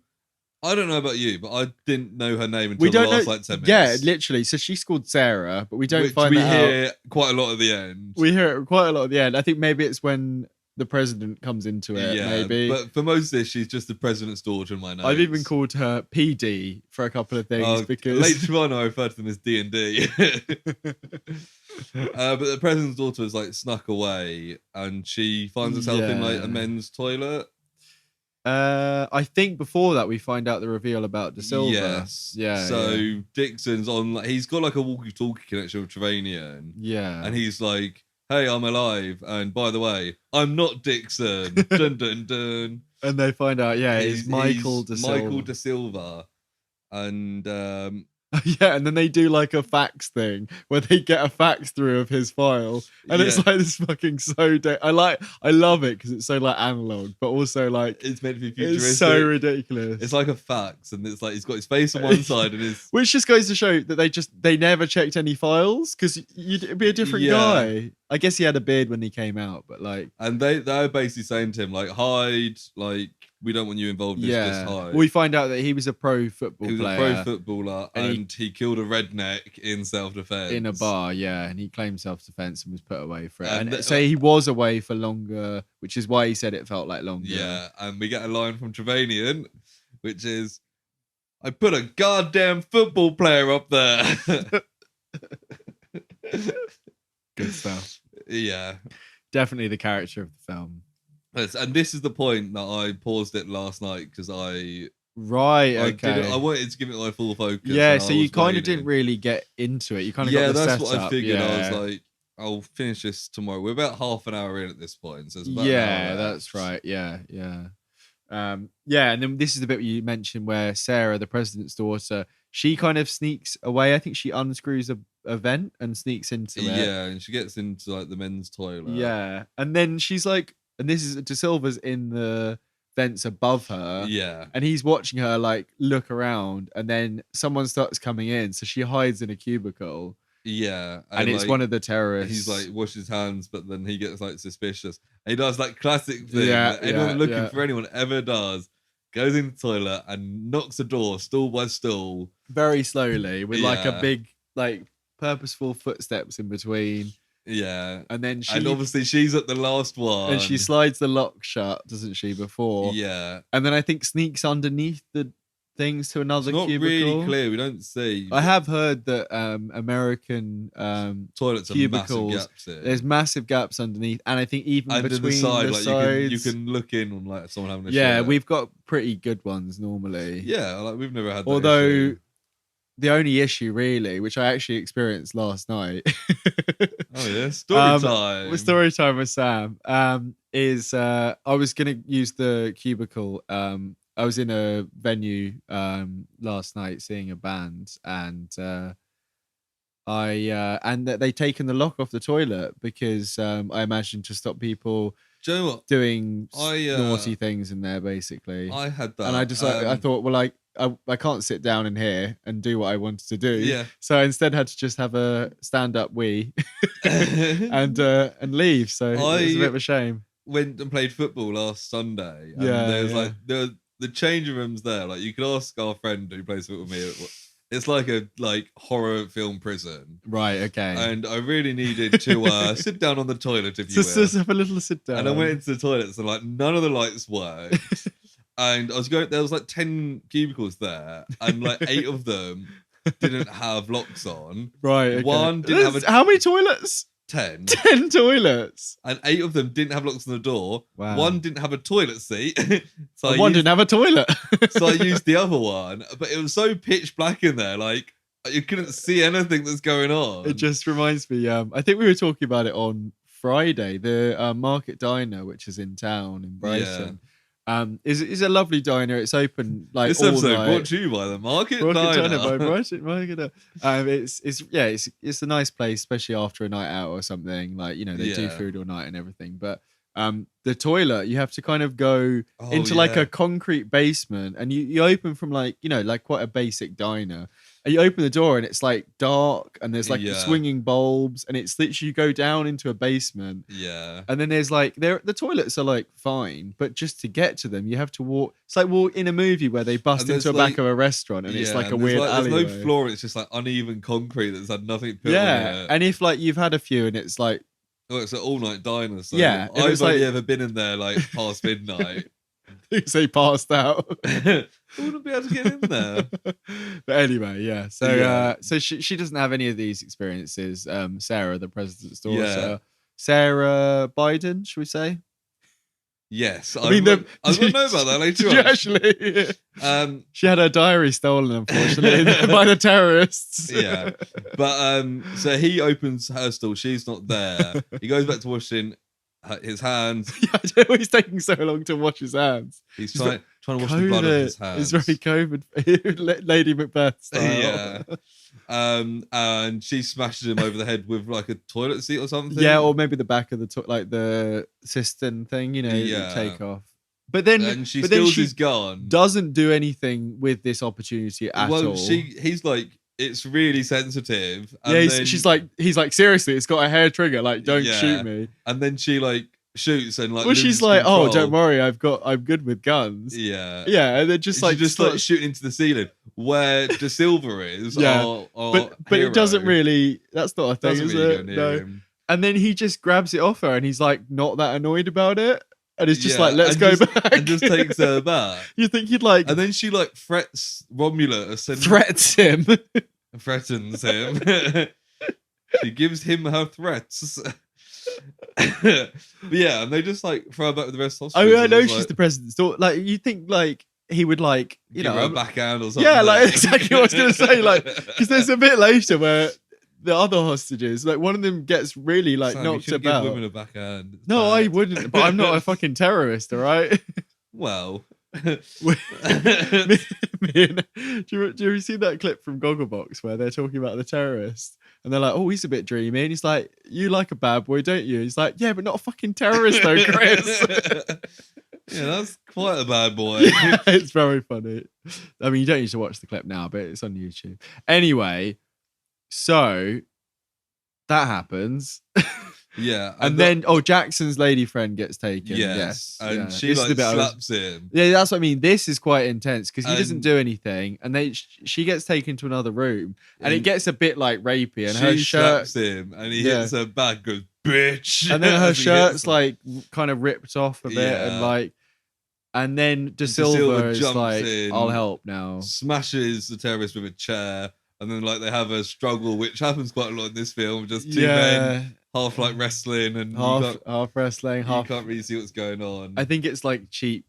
I don't know about you, but I didn't know her name until the last 10 minutes. Yeah, literally. So she's called Sarah, but we don't find that out. We hear quite a lot at the end. We hear it quite a lot at the end. I think maybe it's when the president comes into it, maybe. But for most of this, she's just the president's daughter in my notes. I've even called her PD for a couple of things because... Later on, I referred to them as D&D. But the president's daughter is like snuck away and she finds herself in like a men's toilet. I think before that we find out the reveal about De Silva. Yes. Yeah. So Dixon's on. He's got like a walkie-talkie connection with Trevelyan. Yeah. And he's like, "Hey, I'm alive. And by the way, I'm not Dixon." Dun dun dun. And they find out, it's Michael De Silva. Michael De Silva. And Yeah, and then they do like a fax thing where they get a fax through of his file, and it's like this fucking I love it because it's so like analog, but also like it's meant to be futuristic. It's so ridiculous. It's like a fax, and it's like he's got his face on one side and his, which just goes to show that they never checked any files because it'd be a different guy. I guess he had a beard when he came out, but like, and they're basically saying to him like, hide, like we don't want you involved in this. Just hide. We find out that he was a pro football player. He was a pro footballer, and he killed a redneck in self-defense in a bar. Yeah, and he claimed self-defense and was put away for it. And so he was away for longer, which is why he said it felt like longer. Yeah, and we get a line from Trevanian, which is, "I put a goddamn football player up there." Good stuff. Yeah, definitely the character of the film. And this is the point that I paused it last night because I wanted to give it my full focus. Yeah, so you kind of didn't really get into it. You kind of got the that's setup. What I figured. I was like, I'll finish this tomorrow. We're about half an hour in at this point, so it's about that's right. Yeah. And then this is the bit you mentioned where Sarah, the president's daughter, she kind of sneaks away. I think she unscrews a vent and sneaks into it. Yeah, and she gets into like the men's toilet. Yeah, and then she's like, and this is De Silva's in the vents above her. Yeah, and he's watching her like look around, and then someone starts coming in, so she hides in a cubicle. Yeah, and it's like, one of the terrorists. He's like wash his hands, but then he gets like suspicious. And he does that classic thing that anyone looking for anyone ever does. Goes in the toilet and knocks the door, stool by stool, very slowly, with like a big, like purposeful footsteps in between. Yeah, and then obviously she's at the last one, and she slides the lock shut, doesn't she? Before, yeah, and then I think sneaks underneath the things to another cubicle. Not really clear. We don't see. I have heard that American toilets cubicles, have massive gaps in. There's massive gaps underneath, and I think even between the sides, you can look in on like someone having a shit. We've got pretty good ones normally. Yeah, like we've never had that although issue. The only issue really, which I actually experienced last night. Oh yeah, story time. Story time with Sam. Is I was gonna use the cubicle. I was in a venue last night seeing a band, and they'd taken the lock off the toilet because I imagine to stop people doing naughty things in there, basically. I had that, and I just I thought, well, I can't sit down in here and do what I wanted to do. Yeah. So I instead had to just have a stand-up wee and leave. So it was a bit of a shame. Went and played football last Sunday. And there was like the changing rooms there. Like you could ask our friend who plays football with me. It's like a horror film prison. Right, okay. And I really needed to sit down on the toilet, if you will. Just have a little sit down. And I went into the toilet, so like none of the lights worked. And I was going, there was like 10 cubicles there, and like 8 of them didn't have locks on. Right, okay. One didn't have how many toilets? 10. 10 toilets. And 8 of them didn't have locks on the door. Wow. One didn't have a toilet seat. One didn't have a toilet. So I used the other one, but it was so pitch black in there, like you couldn't see anything that's going on. It just reminds me, I think we were talking about it on Friday, the Market Diner, which is in town in Brighton. Yeah. Is a lovely diner. It's open like this all episode night. Brought to you by the Market Diner. By Brighton Market. It's a nice place, especially after a night out or something. Like, they do food all night and everything. But the toilet, you have to kind of go into like a concrete basement, and you open from like quite a basic diner. And you open the door and it's like dark, and there's like swinging bulbs, and it's literally you go down into a basement. Yeah. And then there's like the toilets are like fine, but just to get to them you have to walk. It's like walk in a movie where they bust into the back of a restaurant, and it's like a weird alleyway. There's no floor, it's just like uneven concrete that's had nothing put on it. And if like you've had a few and it's like it's an all-night diner, so I've only ever been in there like past midnight. You say passed out. I wouldn't be able to get in there. But anyway, so she doesn't have any of these experiences. Sarah, the president's daughter. Yeah. Sarah Biden, should we say? Yes. I mean, I'm going to know about that later on. Actually, she had her diary stolen, unfortunately, by the terrorists. Yeah. But so he opens her stall. She's not there. He goes back to washing his hands. Yeah, I don't know why he's taking so long to wash his hands. He's trying trying to wash the blood off his hands. It's very COVID, Lady Macbeth style. Yeah. And she smashes him over the head with like a toilet seat or something. Yeah, or maybe the back of the cistern thing, take off. But then she steals his gun. Doesn't do anything with this opportunity at all. He's like, it's really sensitive. And he's like, seriously, it's got a hair trigger. Like, don't shoot me. And then she like shoots and like. Well, she's like, control. Oh, don't worry, I'm good with guns. Yeah, and then just like shooting into the ceiling where De Silva is. But it doesn't really. That's not a thing, is it? No. Him. And then he just grabs it off her, and he's like not that annoyed about it. And it's just like, let's go back. And just takes her back. You think he'd like... And then she like threats Romulus. Threats him. Threatens him. She gives him her threats. But yeah, and they just like throw her back with the rest of the hospital. I know she's the president's daughter. Like, you think like he would like, give her a backhand or something. Yeah, like exactly what I was going to say. Like, because there's a bit later where... the other hostages, like one of them gets really like knocked about. Give women a backhand. No, bad. I wouldn't. But I'm not a fucking terrorist, all right? Well, do you see that clip from Gogglebox where they're talking about the terrorist and they're like, "Oh, he's a bit dreamy," and he's like, "You like a bad boy, don't you?" He's like, "Yeah, but not a fucking terrorist, though, Chris." Yeah, that's quite a bad boy. Yeah, it's very funny. I mean, you don't need to watch the clip now, but it's on YouTube. Anyway. So that happens. Yeah. And then Jackson's lady friend gets taken. Yes. And she like slaps him. Yeah, that's what I mean. This is quite intense because he doesn't do anything. And then she gets taken to another room and it gets a bit like rapey. And her shirt slaps him and he hits her back, goes, bitch. And then her shirt's like kind of ripped off a bit and like, and then De Silva is like, I'll help now. Smashes the terrorist with a chair. And then, like, they have a struggle, which happens quite a lot in this film. Just two men, half like wrestling and half wrestling, you can't really see what's going on. I think it's like cheap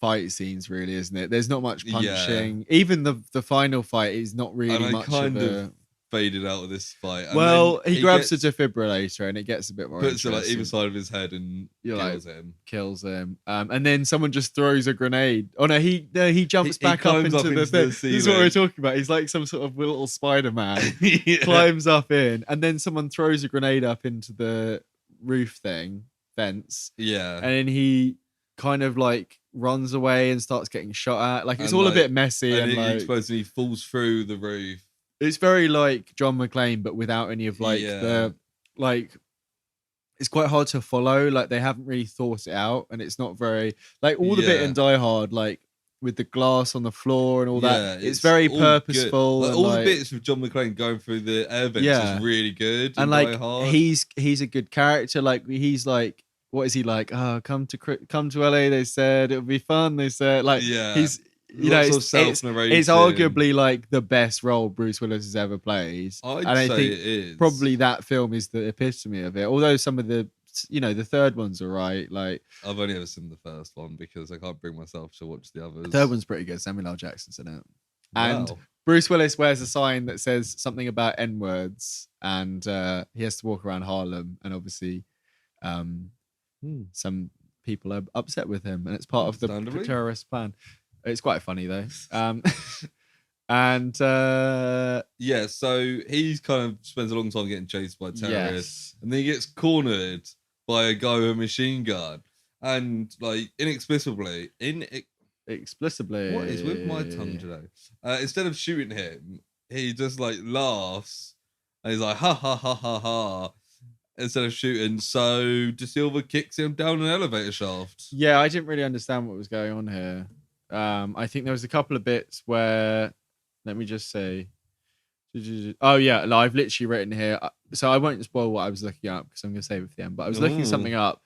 fight scenes, really, isn't it? There's not much punching. Yeah. Even the final fight is not really much of a... faded out of this fight. And well, he grabs a defibrillator and it gets a bit more puts it like either side of his head and kills him. And then someone just throws a grenade. Oh no, he jumps back up into the thing. This is what we're talking about. He's like some sort of little Spider-Man. Climbs up in, and then someone throws a grenade up into the roof fence. Yeah. And then he kind of like runs away and starts getting shot at. Like it's all a bit messy and like supposedly he falls through the roof. It's very like John McClane, but without any of like the like. It's quite hard to follow. Like they haven't really thought it out, and it's not very like all the bit in Die Hard, like with the glass on the floor and all that. It's very purposeful. Like, all the bits with John McClane going through the air vents is really good. And like he's a good character. Like he's like, what is he like? Oh, come to LA. They said it'll be fun. They said like he's. You know, it's arguably like the best role Bruce Willis has ever played. I think it is. Probably that film is the epitome of it. Although some of the, the third one's are right. Like I've only ever seen the first one because I can't bring myself to watch the others. The third one's pretty good. Samuel L. Jackson's in it, and Bruce Willis wears a sign that says something about N-words, and he has to walk around Harlem, and obviously, some people are upset with him, and it's part of the terrorist plan. It's quite funny though. And so he kind of spends a long time getting chased by terrorists, and then he gets cornered by a guy with a machine gun, and like inexplicably, what is with my tongue today? Instead of shooting him, he just like laughs, and he's like ha ha ha ha ha. Instead of shooting, so De Silva kicks him down an elevator shaft. Yeah, I didn't really understand what was going on here. I think there was a couple of bits where, let me just say, oh yeah, no, I've literally written here. So I won't spoil what I was looking up because I'm going to save it for the end. But I was looking something up.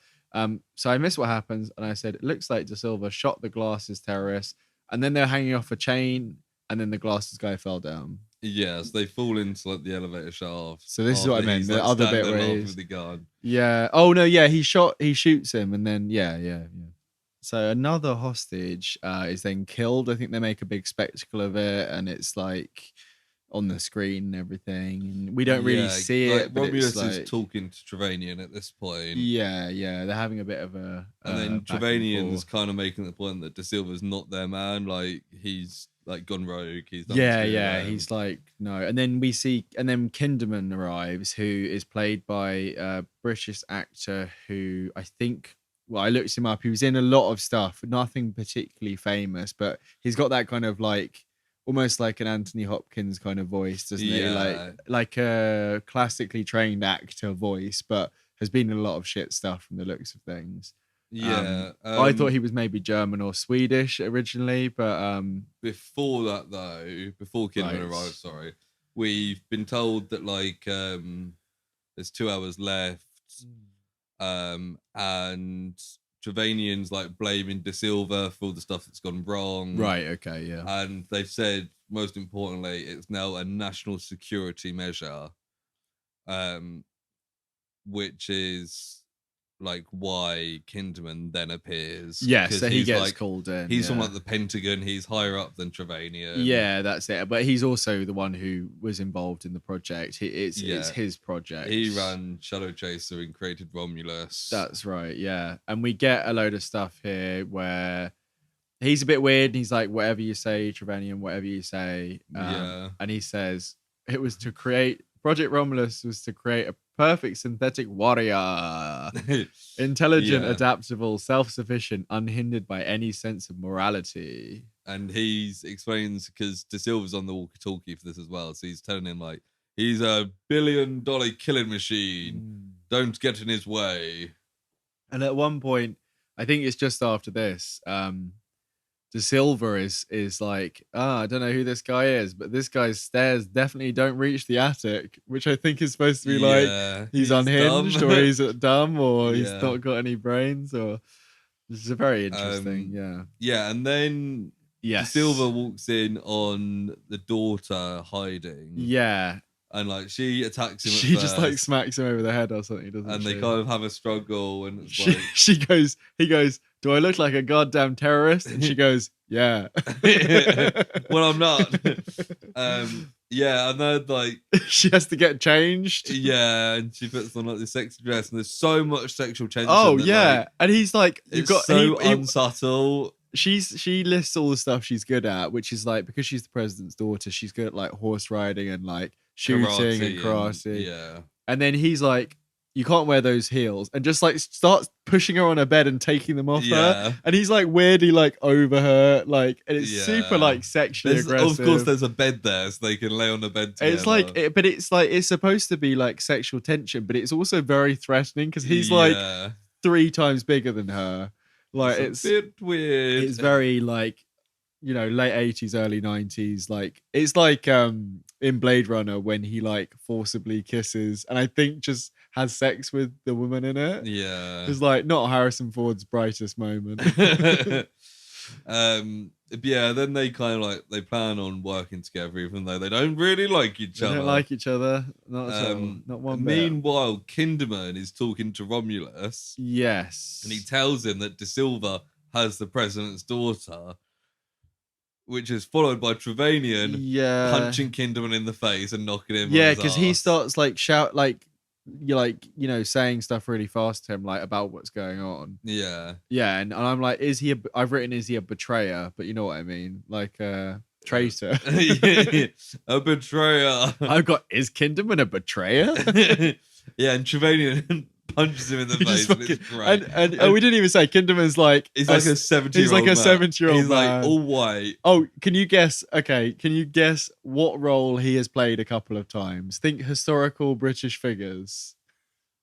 So I missed what happens, and I said it looks like De Silva shot the glasses terrorist, and then they're hanging off a chain, and then the glasses guy fell down. Yes, they fall into like the elevator shaft. So this is what I meant. The other bit where he's with the gun. Yeah. Oh no. Yeah. He shoots him, and then yeah. So another hostage is then killed. I think they make a big spectacle of it, and it's like on the screen and everything, and we don't really see it. But Romulus it's like, is talking to Trevanian at this point. Yeah, they're having a bit of a and then Trevanian's kind of making the point that De Silva's not their man. Like he's like gone rogue. He's done he's like no. And then Kinderman arrives, who is played by a British actor who I think. Well, I looked him up. He was in a lot of stuff, nothing particularly famous, but he's got that kind of like almost like an Anthony Hopkins kind of voice, doesn't he? Like a classically trained actor voice, but has been in a lot of shit stuff from the looks of things. I thought he was maybe German or Swedish originally, but before that though, before Kinderman arrived, we've been told that like there's 2 hours left. And Trevanian's like blaming De Silva for all the stuff that's gone wrong. Right, okay, yeah. And they've said, most importantly, it's now a national security measure. Which is like why Kinderman then appears. Yes, so he gets called in. He's from like the Pentagon. He's higher up than Trevanian. Yeah, that's it. But he's also the one who was involved in the project. It's his project. He ran Shadowchaser and created Romulus. That's right, yeah. And we get a load of stuff here where he's a bit weird. And he's like, whatever you say, Trevanian, whatever you say. And he says, it was to create... Project Romulus was to create a perfect synthetic warrior. Intelligent, adaptable, self-sufficient, unhindered by any sense of morality. And he explains, because De Silva's on the walkie-talkie for this as well, so he's telling him, like, he's $1 billion killing machine. Don't get in his way. And at one point, I think it's just after this, De Silva is like, I don't know who this guy is, but this guy's stairs definitely don't reach the attic, which I think is supposed to be like he's unhinged or he's dumb or he's not got any brains. Or this is a very interesting, and then De Silva walks in on the daughter hiding, and like she attacks him. She just like smacks him over the head or something, doesn't she? And they kind of have a struggle, and it's he goes, do I look like a goddamn terrorist? And she goes, yeah. Well, I'm not. And then like she has to get changed. Yeah, and she puts on like this sexy dress, and there's so much sexual tension. Oh yeah, like, and he's like, you've got so unsubtle. She lists all the stuff she's good at, which is like, because she's the president's daughter, she's good at like horse riding and like shooting and karate. And then he's like, you can't wear those heels, and just like starts pushing her on her bed and taking them off her. And he's like weirdly like over her, like, and it's super like sexually aggressive. Of course, there's a bed there, so they can lay on the bed together. It's like, but it's like, it's supposed to be like sexual tension, but it's also very threatening because he's like 3 times bigger than her. Like it's a bit weird. It's very like, you know, late 80s, early 90s. Like it's like in Blade Runner when he like forcibly kisses and I think just has sex with the woman in it. Yeah. It's like not Harrison Ford's brightest moment. Then they kind of like, they plan on working together even though they don't really like each other. They don't like each other. Not at all. Not one bit. Meanwhile, Kinderman is talking to Romulus. Yes. And he tells him that De Silva has the president's daughter, which is followed by Trevanian punching Kinderman in the face and knocking him. Yeah, because he starts like you know, saying stuff really fast to him, like about what's going on. Yeah, and I'm like, I've written, is he a betrayer? But you know what I mean, like a traitor. A betrayer. I've got, is Kinderman a betrayer? Yeah, and Trevanian punches him in the face. And it's great. And we didn't even say Kinderman's like, he's like a 70-year-old. He's like a 70-year-old. He's like all white. Oh, can you guess? Okay, can you guess what role he has played a couple of times? Think historical British figures.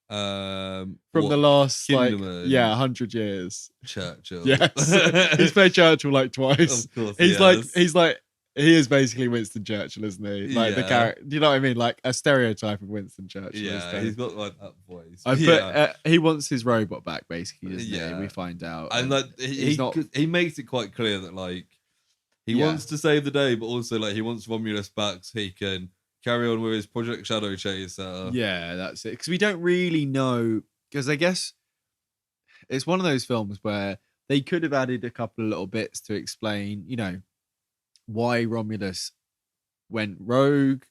From the last Kinderman? 100 years. Churchill. Yes, he's played Churchill like twice. Of course, he's like. He is basically Winston Churchill, isn't he? Like the character, do you know what I mean? Like a stereotype of Winston Churchill. Yeah, he's got like that voice. He wants his robot back, basically, doesn't he? We find out, and like he makes it quite clear that like he wants to save the day, but also like he wants Romulus back so he can carry on with his Project Shadowchaser. Yeah, that's it. Because we don't really know. Because I guess it's one of those films where they could have added a couple of little bits to explain, you know, why Romulus went rogue.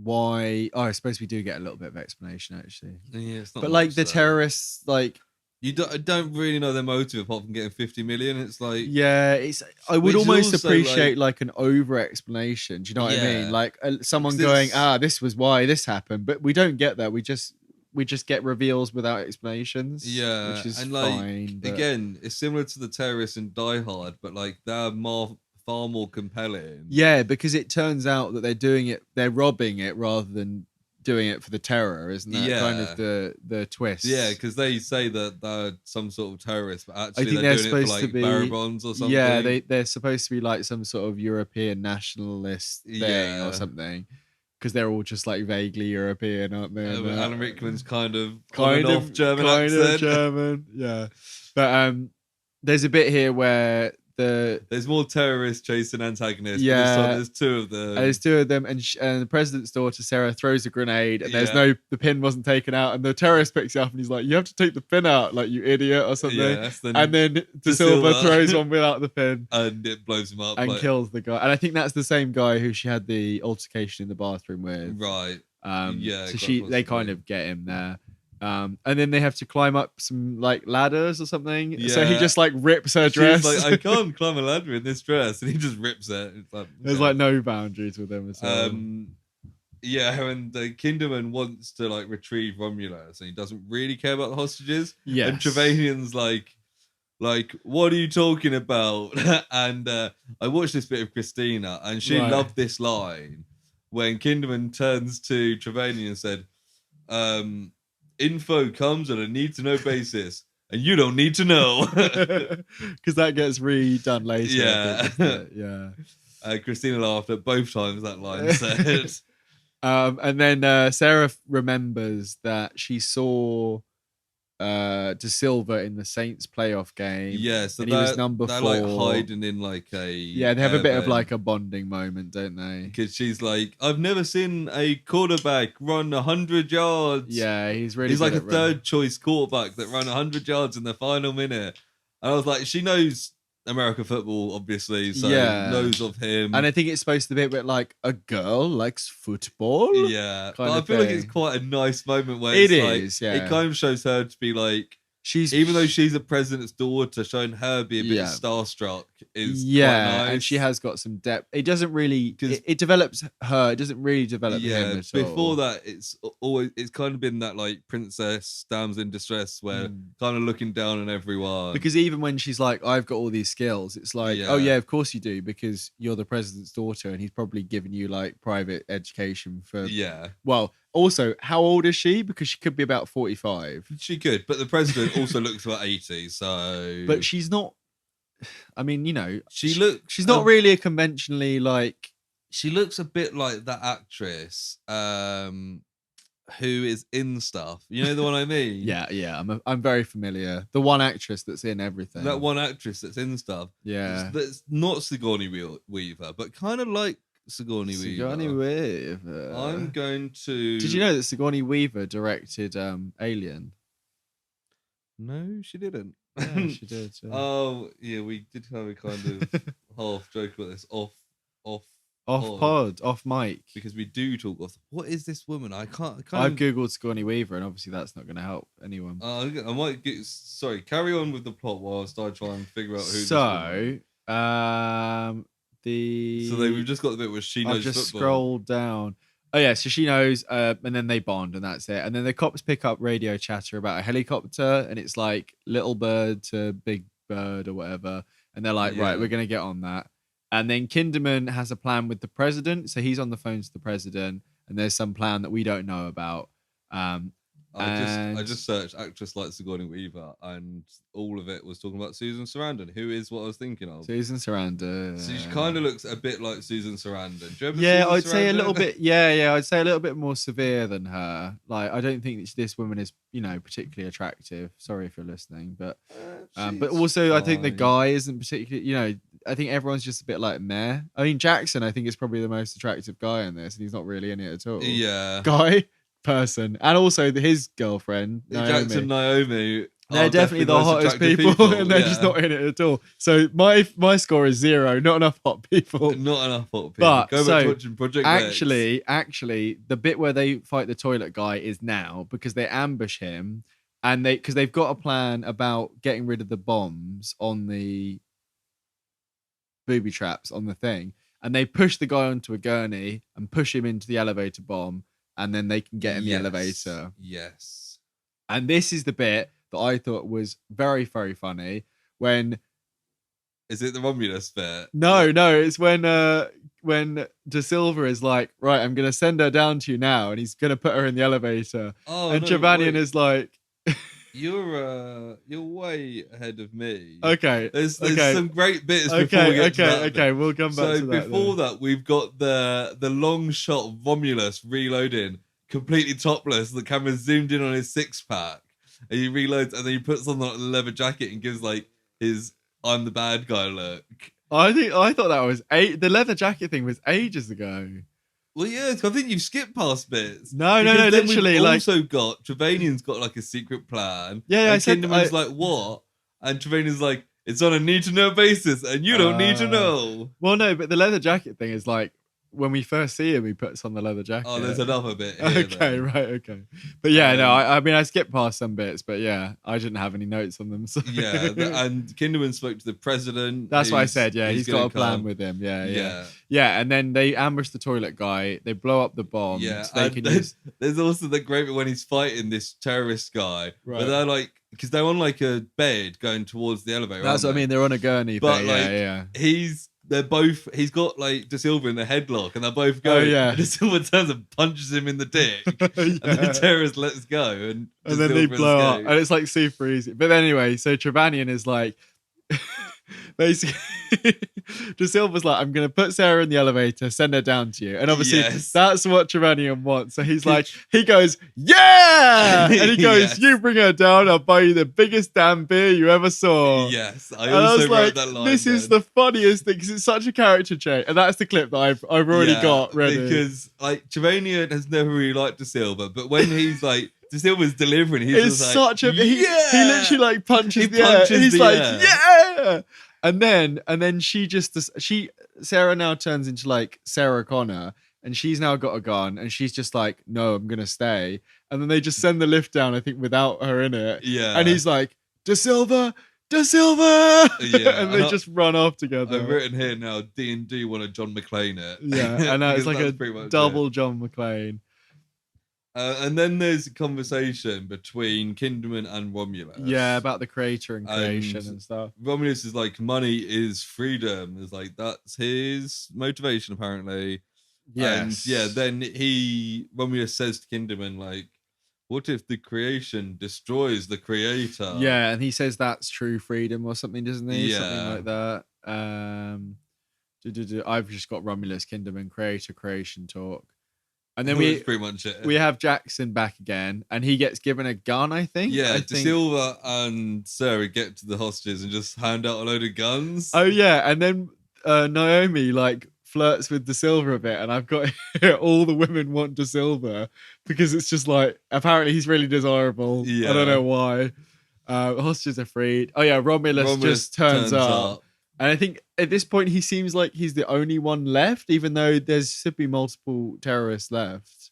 Why? Oh, I suppose we do get a little bit of explanation actually. Yeah, it's not. But like the terrorists, like you don't really know their motive apart from getting 50 million. It's like I would almost appreciate like an over explanation. Do you know what I mean? Like someone going, this was why this happened, but we don't get that. We just get reveals without explanations. Yeah, which is and fine. But... again, it's similar to the terrorists in Die Hard, but like they're far more compelling. Yeah, because it turns out that they're robbing it rather than doing it for the terror, isn't that kind of the twist? Yeah, because they say that they're some sort of terrorist, but actually I think they're doing it for like bearer bonds or something. Yeah, they're supposed to be like some sort of European nationalist thing or something. Because they're all just like vaguely European, aren't they? Alan Rickman's kind of off German accent. German, yeah. But there's a bit here where there's more terrorists chasing antagonists. Yeah, but there's two of them. There's two of them, and the president's daughter Sarah throws a grenade, and the pin wasn't taken out, and the terrorist picks it up, and he's like, "You have to take the pin out, like you idiot," or something. Yeah, and then De Silva throws one without the pin, and it blows him up and kills the guy. And I think that's the same guy who she had the altercation in the bathroom with. Right. So they kind of get him there. And then they have to climb up some like ladders or something. Yeah. So he just like rips her dress. She's like, I can't climb a ladder in this dress, and he just rips it. It's like, there's like no boundaries with him at all. Yeah, and Kinderman wants to like retrieve Romulus, and he doesn't really care about the hostages. Yeah, and Trevelyan's like, what are you talking about? And I watched this bit of Christina, and she loved this line when Kinderman turns to Trevelyan and said, info comes on a need-to-know basis, and you don't need to know. Because that gets redone later. Yeah. Christina laughed at both times that line said. And then Sarah remembers that she saw De Silva in the Saints playoff game. Yeah, so he was number 4. They're like hiding in like a... Yeah, they have a bit of like a bonding moment, don't they? Because she's like, I've never seen a quarterback run 100 yards. Yeah, he's like a third choice quarterback that ran 100 yards in the final minute. And I was like, she knows American football, obviously, so knows of him. And I think it's supposed to be a bit like a girl likes football. Yeah, but I feel like it's quite a nice moment where it kind of shows her to be like, even though she's a president's daughter, showing her be a bit starstruck is quite nice. And she has got some depth. It doesn't really it develops her. It doesn't really develop him at all. Before that, it's kind of been that like princess damsel in distress, where kind of looking down on everyone. Because even when she's like, I've got all these skills, it's like, oh yeah, of course you do, because you're the president's daughter, and he's probably given you like private education for well. Also, how old is she? Because she could be about 45. She could, but the president also looks about 80, so... But she's not... I mean, you know... She's not really a conventionally, like... She looks a bit like that actress who is in stuff. You know the one I mean? Yeah. I'm very familiar. The one actress that's in everything. That one actress that's in stuff. Yeah. That's not Sigourney Weaver, but kind of like Sigourney Weaver. I'm going to... Did you know that Sigourney Weaver directed Alien? No, she didn't. Yeah, she did. Yeah. Oh, yeah, we did have a kind of half joke about this off mic. Because we do talk off. What is this woman? I've Googled Sigourney Weaver, and obviously that's not going to help anyone. I might get... Sorry, carry on with the plot whilst I try and figure out who So, we've just got the bit where she knows I've just football. Scrolled down. Oh yeah, so she knows, and then they bond, and that's it. And then the cops pick up radio chatter about a helicopter, and it's like little bird to big bird or whatever. And they're like, right, we're gonna get on that. And then Kinderman has a plan with the president, so he's on the phone to the president, and there's some plan that we don't know about. I just searched actress like Sigourney Weaver, and all of it was talking about Susan Sarandon, who is what I was thinking of. Susan Sarandon. So she kind of looks a bit like Susan Sarandon. Do you I'd say a little bit. Yeah, I'd say a little bit more severe than her. Like, I don't think that this woman is, particularly attractive. Sorry if you're listening, but also fine. I think the guy isn't particularly. I think everyone's just a bit like meh. I mean, Jackson, I think is probably the most attractive guy in this, and he's not really in it at all. Yeah, guy. Person, and also his girlfriend Naomi. They're definitely the hottest people and they're just not in it at all. So my score is 0. Not enough hot people. Not enough hot people. But go back to watching Project actually, the bit where they fight the toilet guy is now because they ambush him and because they've got a plan about getting rid of the bombs on the booby traps on the thing, and they push the guy onto a gurney and push him into the elevator bomb, and then they can get in the elevator. Yes. And this is the bit that I thought was very, very funny when... Is it the Romulus bit? No, it's when De Silva is like, right, I'm going to send her down to you now, and he's going to put her in the elevator. Oh, and Trevanian is like... You're way ahead of me. Okay. There's some great bits before we get to that. Okay, we'll come back to that. So before that, we've got the long shot of Romulus reloading, completely topless. The camera's zoomed in on his 6-pack. And he reloads and then he puts on the leather jacket and gives like his I'm the bad guy look. I thought that was the leather jacket thing was ages ago. Well, yeah, I think you've skipped past bits. No, literally. We've also got Trevanian's got like a secret plan. Yeah, and Kinderman's like, what? And Trevanian's like, it's on a need to know basis, and you don't need to know. Well, no, but the leather jacket thing is like when we first see him, he puts on the leather jacket. Oh, there's another bit here, okay, though. Right, okay. But yeah, no, I mean, I skipped past some bits, but yeah, I didn't have any notes on them. So. Yeah, and Kinderman spoke to the president. That's what I said, yeah. He's got a plan with him, yeah. Yeah, and then they ambush the toilet guy. They blow up the bomb. Yeah, so there's also the great bit when he's fighting this terrorist guy. Right. But they're like, because they're on like a bed going towards the elevator. That's what I mean, they're on a gurney. But yeah. He's got like De Silva in the headlock and they're both going. Oh, yeah. De Silva turns and punches him in the dick. And the terrorist lets go. And then they blow up. And it's like super easy. But anyway, so Trevanian is like, basically, De Silva's like, I'm going to put Sarah in the elevator, send her down to you. And obviously, that's what Trevanian wants. So he's like, he goes, yeah! And he goes, you bring her down, I'll buy you the biggest damn beer you ever saw. Yes, I also wrote that line. This is the funniest thing because it's such a character change. And that's the clip that I've already got ready. Because like Trevanian has never really liked De Silva, but when he's like, De Silva's delivering, he's just like, he literally like punches the air. He's like, yeah! And then Sarah now turns into like Sarah Connor, and she's now got a gun, and she's just like, no, I'm gonna stay. And then they just send the lift down, I think, without her in it. Yeah. And he's like, De Silva. Yeah. And they just run off together. I've written here now, D&D want a John McClane it. Yeah, I know, it's like a double John McClane. And then there's a conversation between Kinderman and Romulus. Yeah, about the creator and creation and stuff. Romulus is like, money is freedom. It's like, that's his motivation, apparently. Yes. And then Romulus says to Kinderman, like, what if the creation destroys the creator? Yeah, and he says that's true freedom or something, doesn't he? Yeah. Something like that. I've just got Romulus, Kinderman, creation talk. And then that's pretty much it. We have Jackson back again, and he gets given a gun, I think. Yeah, De Silva and Sarah get to the hostages and just hand out a load of guns. Oh, yeah, and then Naomi, like, flirts with De Silva a bit, and I've got here, all the women want De Silva, because it's just like, apparently he's really desirable. Yeah. I don't know why. Hostages are freed. Oh, yeah, Romulus just turns up. And I think at this point, he seems like he's the only one left, even though there should be multiple terrorists left.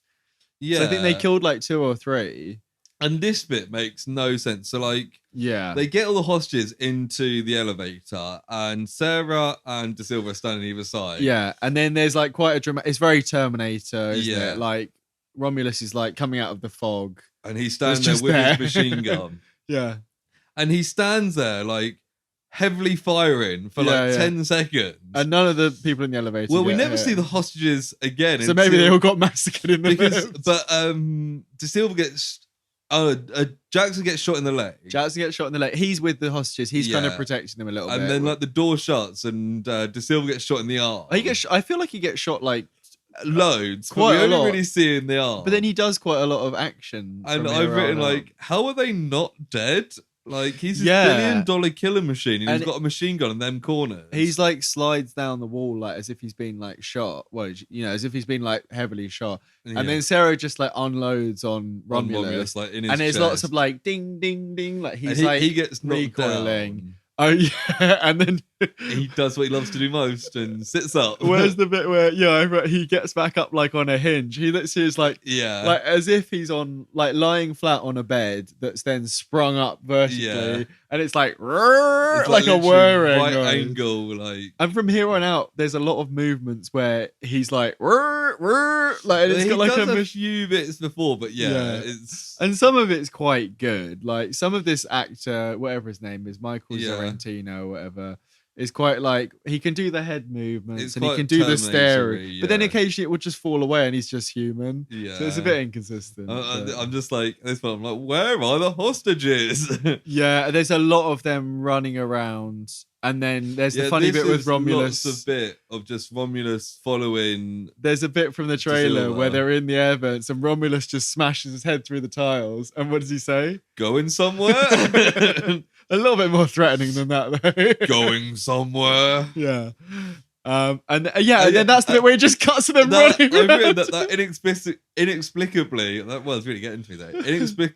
Yeah. So I think they killed like 2 or 3. And this bit makes no sense. So like, they get all the hostages into the elevator and Sarah and De Silva are standing either side. Yeah. And then there's like quite a dramatic, it's very Terminator, isn't it? Like Romulus is like coming out of the fog. And he's standing there with his machine gun. Yeah. And he stands there like, heavily firing for 10 seconds. And none of the people in the elevator. Well, we never see the hostages again. So maybe they all got massacred in the lift. But De Silva gets... Jackson gets shot in the leg. He's with the hostages. He's kind of protecting them a little bit. And then like the door shuts and De Silva gets shot in the arm. I feel like he gets shot like... loads. Quite a lot. We only really see in the arm. But then he does quite a lot of action. And I've written like, how are they not dead? Like he's this $1 billion killer machine, and he's got a machine gun in them corners. He's like slides down the wall like as if he's been like shot. Well, as if he's been like heavily shot. And then Sarah just like unloads on Romulus like in his and there's chest. lots of like ding ding ding. Like he gets recoiling. Down. Oh yeah, and then he does what he loves to do most and sits up. Where's the bit where he gets back up like on a hinge? He literally is like like as if he's on like lying flat on a bed that's then sprung up vertically, and it's like like a whirring right angle. Like, and from here on out, there's a lot of movements where he's like like and it's got like a few bits before, but it's and some of it's quite good. Like some of this actor, whatever his name is, Michael Sorrentino or whatever, is quite like he can do the head movements and he can do the staring, but then occasionally it would just fall away and he's just human. So it's a bit inconsistent. I'm just like this one. I'm like, where are the hostages? There's a lot of them running around, and then there's the funny bit with Romulus. Lots of bit of just Romulus following. There's a bit from the trailer where they're in the air vents and Romulus just smashes his head through the tiles. And what does he say? Going somewhere. A little bit more threatening than that, though. Going somewhere. Yeah. And then that's the bit where he just cuts to them running. I've written that inexplicably, that was really getting to me there.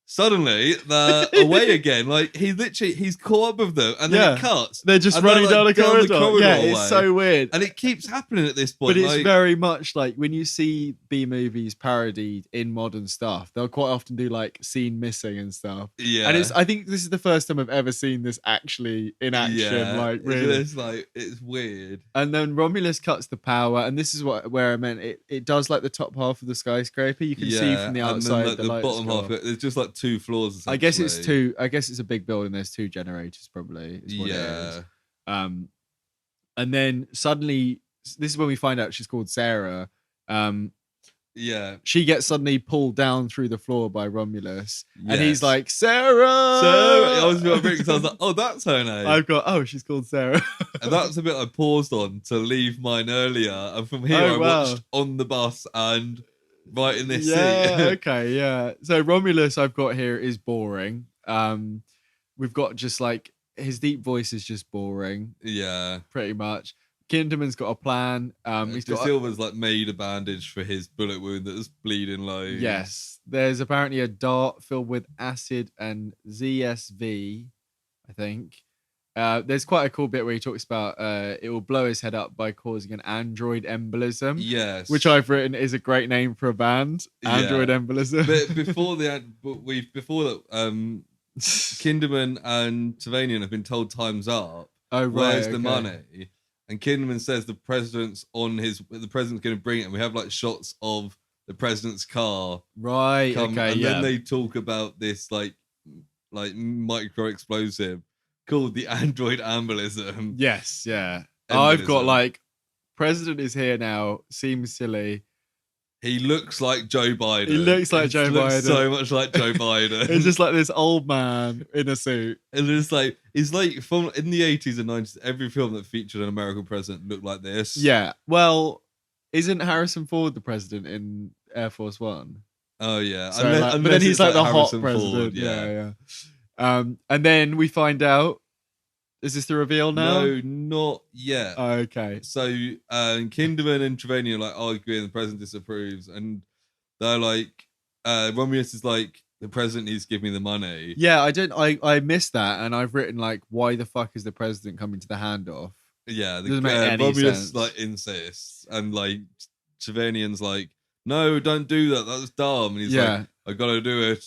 Suddenly they're away again. Like he's caught up with them, and then it cuts. They're just running down the corridor. Yeah, it's so weird, and it keeps happening at this point. But it's very much like when you see B movies parodied in modern stuff, they'll quite often do like scene missing and stuff. Yeah, and I think this is the first time I've ever seen this actually in action. Yeah, like really, it's weird. And then Romulus cuts the power, and this is where I meant it does like the top half of the skyscraper. You can see from the outside and then, the bottom half. It's just like 2 floors. I guess it's 2. I guess it's a big building. There's 2 generators probably. Is what it is. And then suddenly, this is when we find out she's called Sarah. She gets suddenly pulled down through the floor by Romulus, and he's like, Sarah. I was like, oh, that's her name. I've got, she's called Sarah. And that's the bit I paused on to leave mine earlier. And from here, I watched On the Bus and Right in This Seat. Okay, yeah. So Romulus I've got here is boring. We've got just like his deep voice is just boring. Yeah, pretty much. Kinderman's got a plan. Silver's like made a bandage for his bullet wound that's bleeding loads. Yes, there's apparently a dart filled with acid and ZSV, I think. There's quite a cool bit where he talks about it will blow his head up by causing an android embolism. Yes, which I've written is a great name for a band. Android embolism. But before that, Kinderman and Tavanian have been told time's up. Oh right, where's the money? And Kinderman says the president's going to bring it. And we have like shots of the president's car. Right. And then they talk about this like micro explosive called the android embolism. Yes, yeah. I've got like, president is here now, seems silly. He looks like Joe Biden. He looks like Joe Biden. So much like Joe Biden. It's just like this old man in a suit. And it's like from in the 80s and 90s, every film that featured an American president looked like this. Yeah. Well, isn't Harrison Ford the president in Air Force One? Oh yeah. So, but then he's like the hot president. Ford, yeah. And then we find out. Is this the reveal now? No, not yet. Oh, okay. So Kinderman and Trevanian are like arguing, the president disapproves, and they're like, Romulus is like, the president needs to give me the money. Yeah, I missed that, and I've written like, why the fuck is the president coming to the handoff? Yeah, doesn't make any Romulus sense. Like insists, and like Trevanian's like, no, don't do that. That's dumb. And he's like, I gotta do it.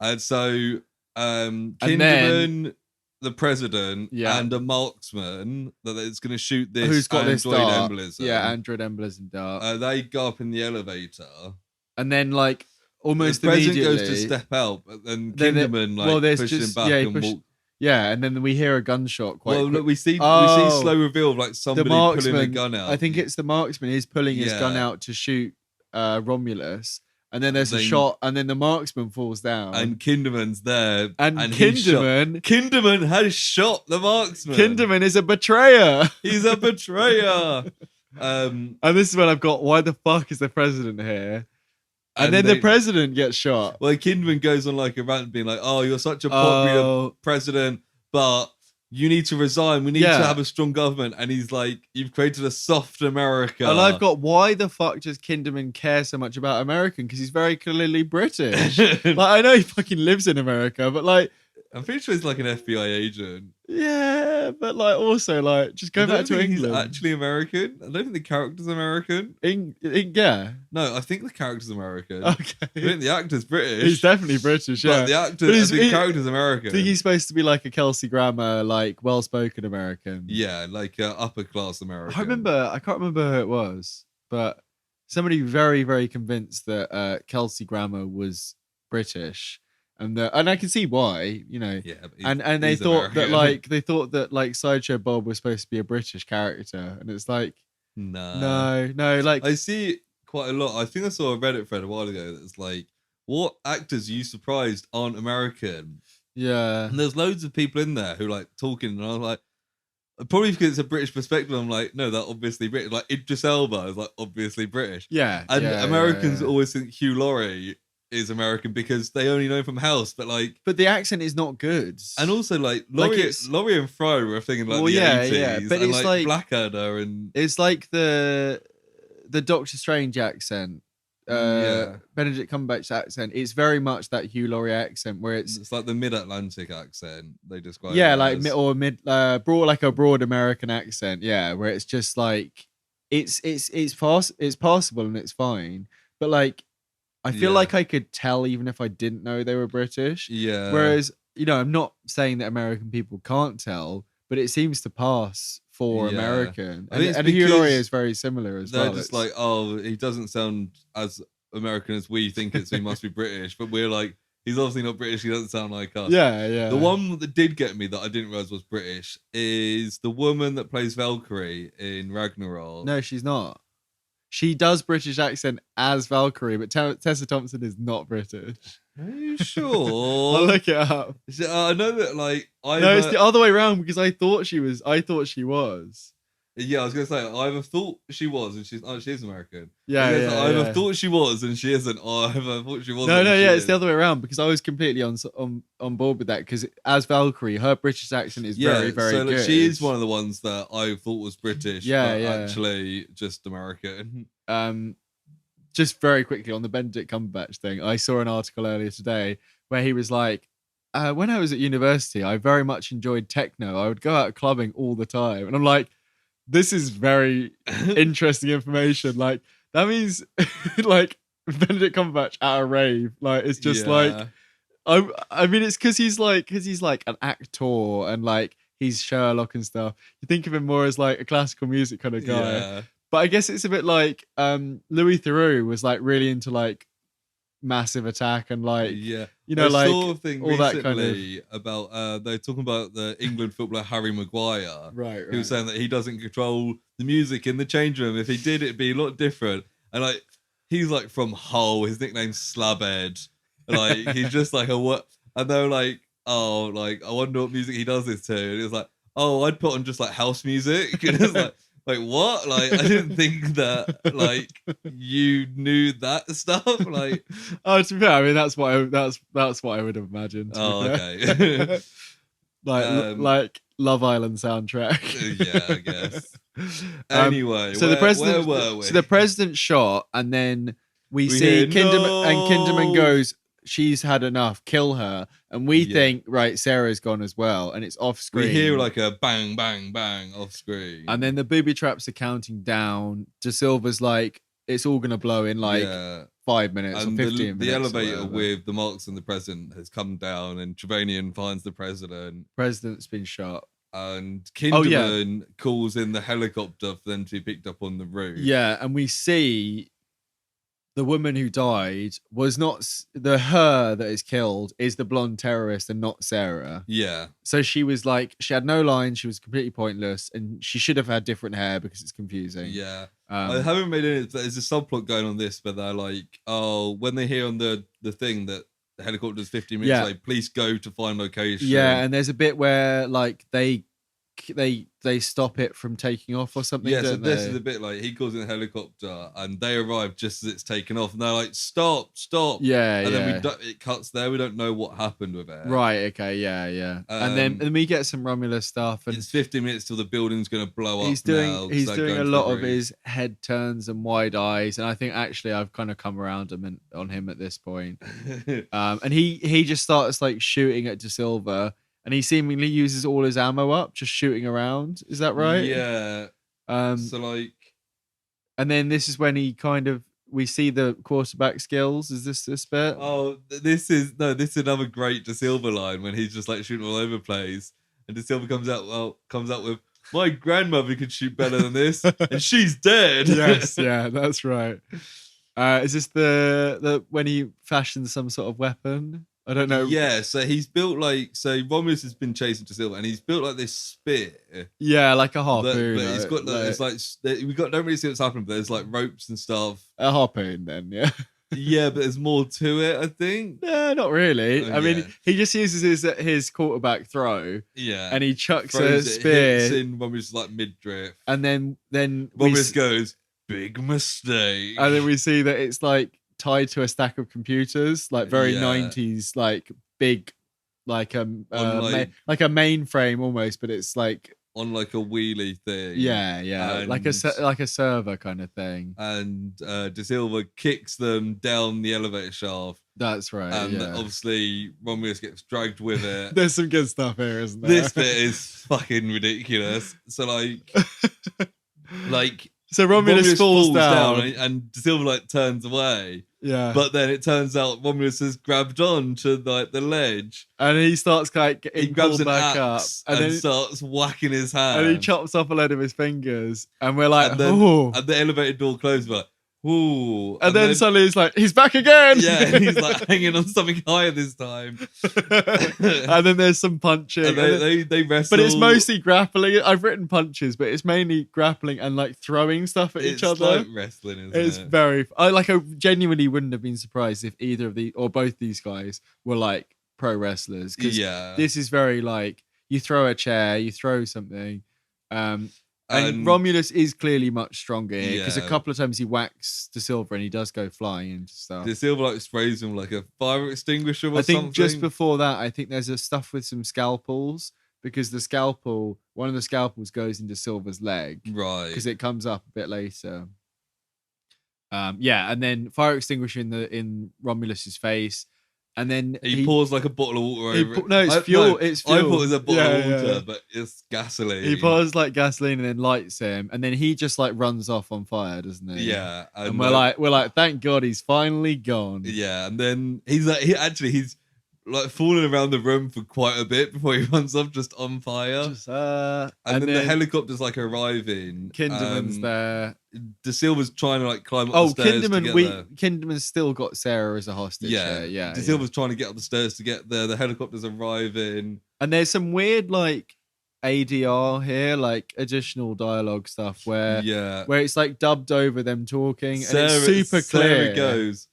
And so Kinderman, the president, and a marksman that is going to shoot this who's got android this dart. embolism. Yeah, android embolism dart. They go up in the elevator, and then like almost the president immediately goes to step out, but then Kinderman pushes him back and walks. Yeah, and then we hear a gunshot. Look, we see slow reveal of like somebody pulling a gun out. I think it's the marksman. He's pulling his gun out to shoot Romulus. And then there's a shot, and then the marksman falls down. And Kinderman's there. And Kinderman has shot the marksman. Kinderman is a betrayer. He's a betrayer. And this is when I've got, why the fuck is the president here? And then the president gets shot. Well, Kinderman goes on like a rant being like, oh, you're such a popular president, but you need to resign. We need to have a strong government. And he's like, you've created a soft America. And I've got, why the fuck does Kinderman care so much about American? Because he's very clearly British. Like, I know he fucking lives in America, but like... I'm pretty sure he's like an FBI agent. Yeah, but like also like just go back to England. He's actually American. I don't think the character's American. Yeah. No, I think the character's American. Okay. I think the actor's British. He's definitely British, yeah. But the character's American. I think he's supposed to be like a Kelsey Grammer, like well-spoken American. Yeah, like upper class American. I can't remember who it was, but somebody very, very convinced that Kelsey Grammer was British. And I can see why, you know. Yeah, and they thought that like Sideshow Bob was supposed to be a British character, and it's like no, like I see it quite a lot. I think I saw a Reddit thread a while ago that's like, what actors are you surprised aren't American? Yeah, and there's loads of people in there who like talking, and I'm like, probably because it's a British perspective, I'm like, no, they're obviously British. Like Idris Elba is like obviously British. Yeah, and Americans always think Hugh Laurie is American because they only know from House, but the accent is not good. And also like Laurie and Fry were a thing in like the 80s. Yeah, but and, it's like Blackadder and it's like the Doctor Strange accent. Benedict Cumberbatch's accent. It's very much that Hugh Laurie accent where it's like the mid-Atlantic accent they describe. Yeah, like broad, like a broad American accent. Yeah, where it's just like it's passable and it's fine, but like. I feel like I could tell even if I didn't know they were British. Yeah. Whereas, you know, I'm not saying that American people can't tell, but it seems to pass for American. And Hugh Laurie is very similar as well. They're just like, oh, he doesn't sound as American as we think it, so he must be British. But we're like, he's obviously not British. He doesn't sound like us. Yeah, yeah. The one that did get me that I didn't realize was British is the woman that plays Valkyrie in Ragnarok. No, she's not. She does British accent as Valkyrie, but Tessa Thompson is not British. Are you sure? I'll look it up. I know that, like, no, it's the other way around because I thought she was. Yeah, I was gonna say I either thought she was and she is American. Yeah, I either thought she was and she isn't, or I either thought she wasn't. No, it's the other way around because I was completely on board with that because as Valkyrie, her British accent is very, very good. She is one of the ones that I thought was British, but actually just American. Just very quickly on the Benedict Cumberbatch thing, I saw an article earlier today where he was like, when I was at university, I very much enjoyed techno. I would go out clubbing all the time, and I'm like. This is very interesting information. Like that means, like Benedict Cumberbatch at a rave. Like it's just like, I mean, it's because he's like an actor and like he's Sherlock and stuff. You think of him more as like a classical music kind of guy. Yeah. But I guess it's a bit like Louis Theroux was like really into like Massive Attack and like you know, like saw a thing all that kind of about they're talking about the England footballer Harry Maguire, right? Who was saying that he doesn't control the music in the change room. If he did, it'd be a lot different. And like he's like from Hull, his nickname's Slabhead. Like he's just like a what? And they're like, oh, like I wonder what music he does this to. And it was like, oh, I'd put on just like house music. And it's like what? Like I didn't think that like you knew that stuff. Like to be fair, I mean that's what I would have imagined. Oh, okay. like Love Island soundtrack. Yeah, I guess. Anyway, so where were we? So the president shot, and then we see Kinderman, and Kinderman goes, she's had enough, kill her. And we think, right, Sarah's gone as well, and it's off screen. We hear like a bang, bang, bang off screen. And then the booby traps are counting down. De Silva's like, it's all going to blow in like 5 minutes and or 15 minutes. The elevator with the marks and the president has come down, and Trevanian finds the president. President's been shot. And Kinderman calls in the helicopter for them to be picked up on the roof. Yeah, and we see the woman who died was not her that is killed is the blonde terrorist and not Sarah. Yeah. So she was like, she had no lines. She was completely pointless, and she should have had different hair because it's confusing. Yeah. I haven't made any. There's a subplot going on this, but they're like, oh, when they hear on the thing that the helicopter's 50 minutes late, please go to find location. Yeah, and there's a bit where like they they stop it from taking off or something. Yeah, so don't this they? is a bit like he calls in a helicopter, and they arrive just as it's taken off, and they're like, "Stop, stop!" Yeah, and yeah. then it cuts there. We don't know what happened with it. Right. Okay. Yeah. Yeah. And then we get some Romulus stuff, and it's 15 minutes till the building's going to blow up. He's doing a lot of his head turns and wide eyes, and I think actually I've kind of come around on him at this point. And he just starts like shooting at De Silva, and he seemingly uses all his ammo up just shooting around. Is that right? Yeah. So like, and then this is when we see the quarterback skills. Is this bit? Oh, this is another great De Silva line when he's just like shooting all over the place, and De Silva comes out with, "My grandmother could shoot better than this, and she's dead." Yes, yeah, that's right. Is this the when he fashions some sort of weapon? I don't know. Yeah, so he's built Romulus has been chasing De Silva, and he's built like this spear. Yeah, like a harpoon. But he's got don't really see what's happening, but there's like ropes and stuff. A harpoon, then, yeah. Yeah, but there's more to it, I think. Yeah, not really. I mean, he just uses his quarterback throw. Yeah, and he chucks a spear hits in Romulus like mid-drift, and then Romulus goes, "Big mistake," and then we see that it's like tied to a stack of computers, like very 90s, like big, like a mainframe almost, but it's like on like a wheelie thing. Yeah, and like a server kind of thing. And De Silva kicks them down the elevator shaft. That's right. And obviously Romulus gets dragged with it. There's some good stuff here, isn't there? This bit is fucking ridiculous. So so Romulus falls down and De Silva like turns away. Yeah. But then it turns out Romulus has grabbed on to like the ledge. And he starts like he grabs an back axe up and then starts whacking his hand. And he chops off a load of his fingers. And we're like, and the elevator door closes, we're like, ooh. And then suddenly it's like, he's back again. Yeah, and he's like hanging on something higher this time. And then there's some punching. And they wrestle. But it's mostly grappling. I've written punches, but it's mainly grappling and like throwing stuff at each other. It's like wrestling, isn't it's it? I genuinely wouldn't have been surprised if either of the or both these guys were like pro wrestlers. Because this is very like, you throw a chair, you throw something. And Romulus is clearly much stronger here because a couple of times he whacks De Silva and he does go flying and stuff. De Silva like sprays him like a fire extinguisher or something. I think just before that, I think there's a stuff with some scalpels because one of the scalpels goes into Silva's leg. Right. Because it comes up a bit later. And then fire extinguisher in Romulus's face. And then he pours like a bottle of water over it. No, it's fuel. It's fuel. I thought it was a bottle of water, but it's gasoline. He pours like gasoline and then lights him, and then he just like runs off on fire, doesn't he? Yeah, and we're like, thank God he's finally gone. Yeah, and then he's like falling around the room for quite a bit before he runs off just on fire. And then the helicopter's like arriving. Kinderman's there. De Silva's trying to like climb up the stairs to get there. Kinderman's still got Sarah as a hostage. Yeah. De Silva's trying to get up the stairs to get there. The helicopter's arriving. And there's some weird like ADR here, like additional dialogue stuff where it's like dubbed over them talking and it's super clear. Sarah goes,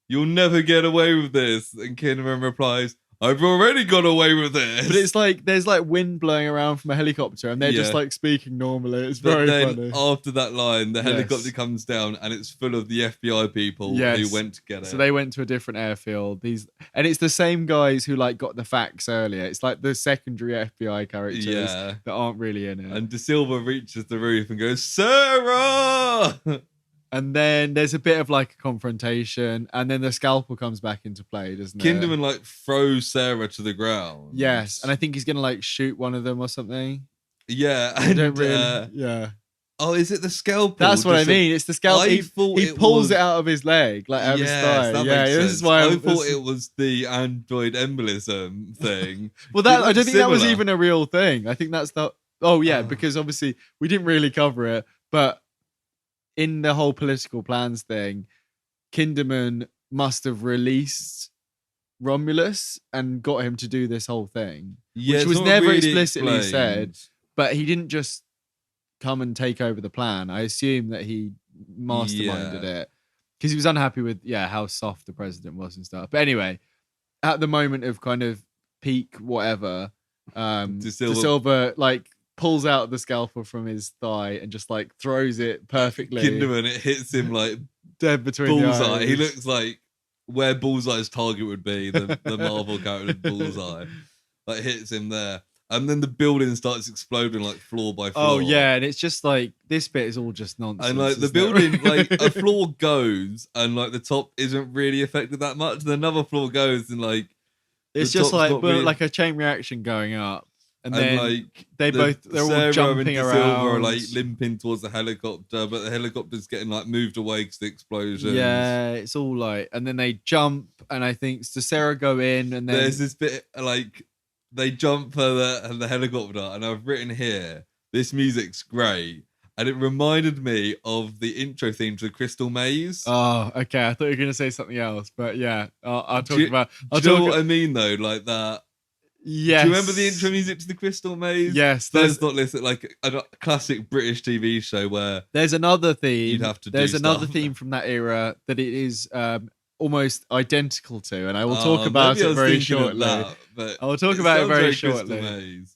"You'll never get away with this." And Kinderman replies, "I've already got away with this." But it's like there's like wind blowing around from a helicopter and they're just like speaking normally. It's very funny. After that line, the helicopter comes down and it's full of the FBI people who went to get it. So they went to a different airfield. And it's the same guys who like got the facts earlier. It's like the secondary FBI characters that aren't really in it. And De Silva reaches the roof and goes, "Sarah!" And then there's a bit of like a confrontation, and then the scalpel comes back into play, doesn't it? Kinderman like throws Sarah to the ground. Yes, and I think he's gonna like shoot one of them or something. Yeah, I don't really. Oh, is it the scalpel? That's what I mean. It's the scalpel. He pulls it out of his leg, like out of his thigh. This is why I thought it was the android embolism thing. Well, I don't think that was even a real thing. I think that's the. Oh yeah, because obviously we didn't really cover it, but. In the whole political plans thing, Kinderman must have released Romulus and got him to do this whole thing, which was never really explicitly said. But he didn't just come and take over the plan. I assume that he masterminded it because he was unhappy with how soft the president was and stuff. But anyway, at the moment of kind of peak whatever, De Silva like pulls out the scalpel from his thigh and just like throws it perfectly. Kinderman, it hits him like dead between bullseye. the eyes. He looks like where Bullseye's target would be, the Marvel character Bullseye. Like hits him there. And then the building starts exploding like floor by floor. Oh yeah, and it's just like this bit is all just nonsense. And like the building, like a floor goes and like the top isn't really affected that much. And another floor goes and like it's just like like a chain reaction going up. And then like they're all jumping and around. are like limping towards the helicopter, but the helicopter's getting like moved away because the explosion. Yeah, it's all like, and then they jump, and I think Sarah go in, and then there's this bit like they jump for the helicopter, and I've written here this music's great, and it reminded me of the intro theme to Crystal Maze. Oh, okay. I thought you were gonna say something else, but yeah, I'll talk about. Do you know what I mean though? Like that. Yes. Do you remember the intro music to the Crystal Maze? Yes. There's not listen like a classic British TV show where there's another theme. You'd have to there's do another stuff. theme from that era that it is almost identical to, and I will talk about it very shortly. I will talk about it very shortly.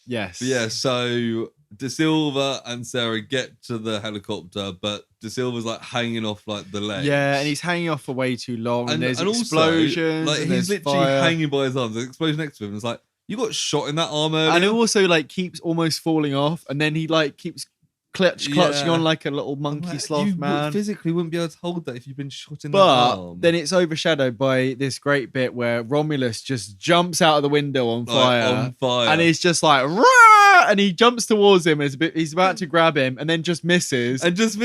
Yes. But yeah. So De Silva and Sarah get to the helicopter, but De Silva's like hanging off like the leg. Yeah, and he's hanging off for way too long. And there's explosions. Also, like he's literally hanging by his arms. There's an explosion next to him. And it's like, you got shot in that arm earlier. And it also like keeps almost falling off, and then he like keeps clutching on like a little monkey sloth man. Physically wouldn't be able to hold that if you've been shot in that arm. But then it's overshadowed by this great bit where Romulus just jumps out of the window on fire. And he's just like, rah! And he jumps towards him and he's about to grab him and then just misses. And just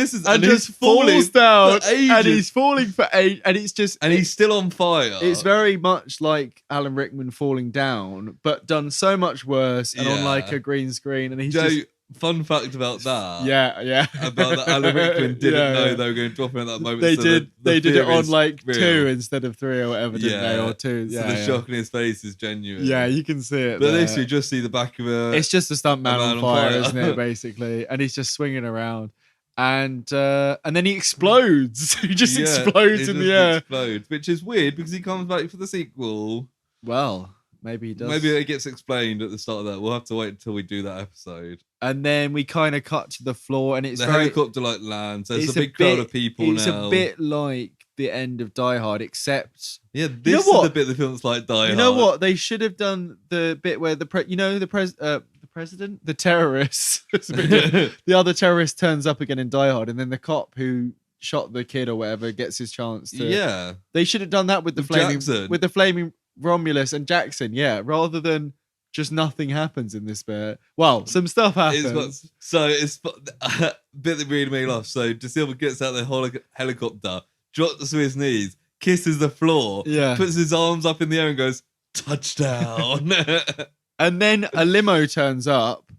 falls down. And he's falling for eight. And it's just... And he's still on fire. It's very much like Alan Rickman falling down, but done so much worse and on like a green screen. And he's just... Fun fact about that. Yeah. About that Alan Rickman didn't know they were going to drop him at that moment. They so did. They did it on like real. 2 instead of 3 or whatever, didn't they? Or 2. So the shock in his face is genuine. Yeah, you can see it. But this you just see the back of a. It's just a stuntman on fire, isn't it? Basically, and he's just swinging around, and then he explodes. He just explodes in the air. Explodes, which is weird because he comes back for the sequel. Well. Maybe he does. Maybe it gets explained at the start of that. We'll have to wait until we do that episode. And then we kind of cut to the floor, and it's the helicopter like lands. There's a big crowd of people now. It's a bit like the end of Die Hard, except this is the bit of the film that's like Die Hard. You know what? They should have done the bit where the president, the terrorist, the other terrorist turns up again in Die Hard, and then the cop who shot the kid or whatever gets his chance to. Yeah, they should have done that with the flaming Romulus and Jackson, rather than just nothing happens in this bit. Well, some stuff happens. It's a bit that really made me laugh. So De Silva gets out the helicopter, drops to his knees, kisses the floor, puts his arms up in the air and goes, touchdown. And then a limo turns up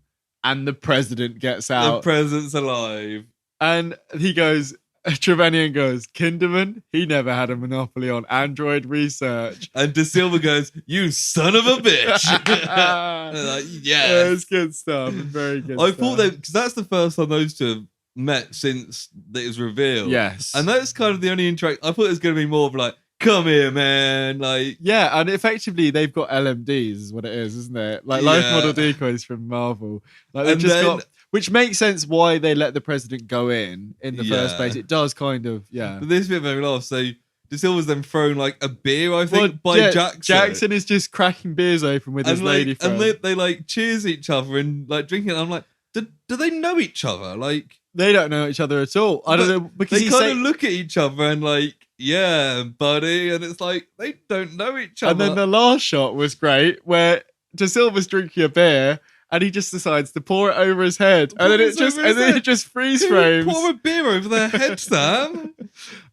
and the president gets out. The president's alive. And he goes... Trevanian goes, Kinderman, he never had a monopoly on android research. And De Silva goes, you son of a bitch. Like, yeah, it's good stuff. Very good I thought because that's the first time those two have met since it was revealed. Yes. And that's kind of the only interaction. I thought it was going to be more of like, come here, man. Like, yeah, and effectively they've got LMDs, is what it is, isn't it? Like life model decoys from Marvel. Like they've just got... Which makes sense why they let the president go in the first place. It does kind of, But this bit made me laugh. So De Silva's then thrown like a beer, I think, by Jackson. Jackson is just cracking beers open with his lady friend. And they like cheers each other and like drinking. I'm like, do they know each other? Like they don't know each other at all. I don't know because they kind of look at each other and like, yeah, buddy, and it's like they don't know each other. And then the last shot was great, where De Silva's drinking a beer. And he just decides to pour it over his head, and then it just freeze frames. Pour a beer over their head, Sam.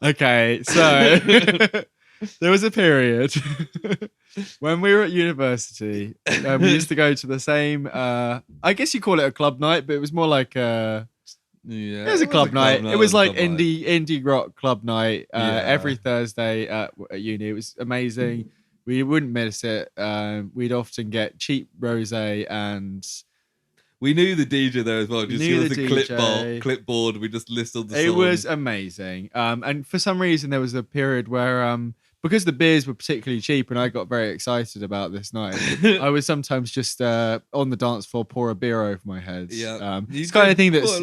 Okay, so there was a period when we were at university. We used to go to the same. I guess you call it a club night, but it was more like it was a club night. It was like indie rock club night every Thursday at uni. It was amazing. We wouldn't miss it. We'd often get cheap rosé, and we knew the DJ there as well. Just give us a clipboard. We just list all the songs. It was amazing. And for some reason, there was a period where because the beers were particularly cheap and I got very excited about this night, I would sometimes just on the dance floor pour a beer over my head. Yeah, it's kind of thing that's,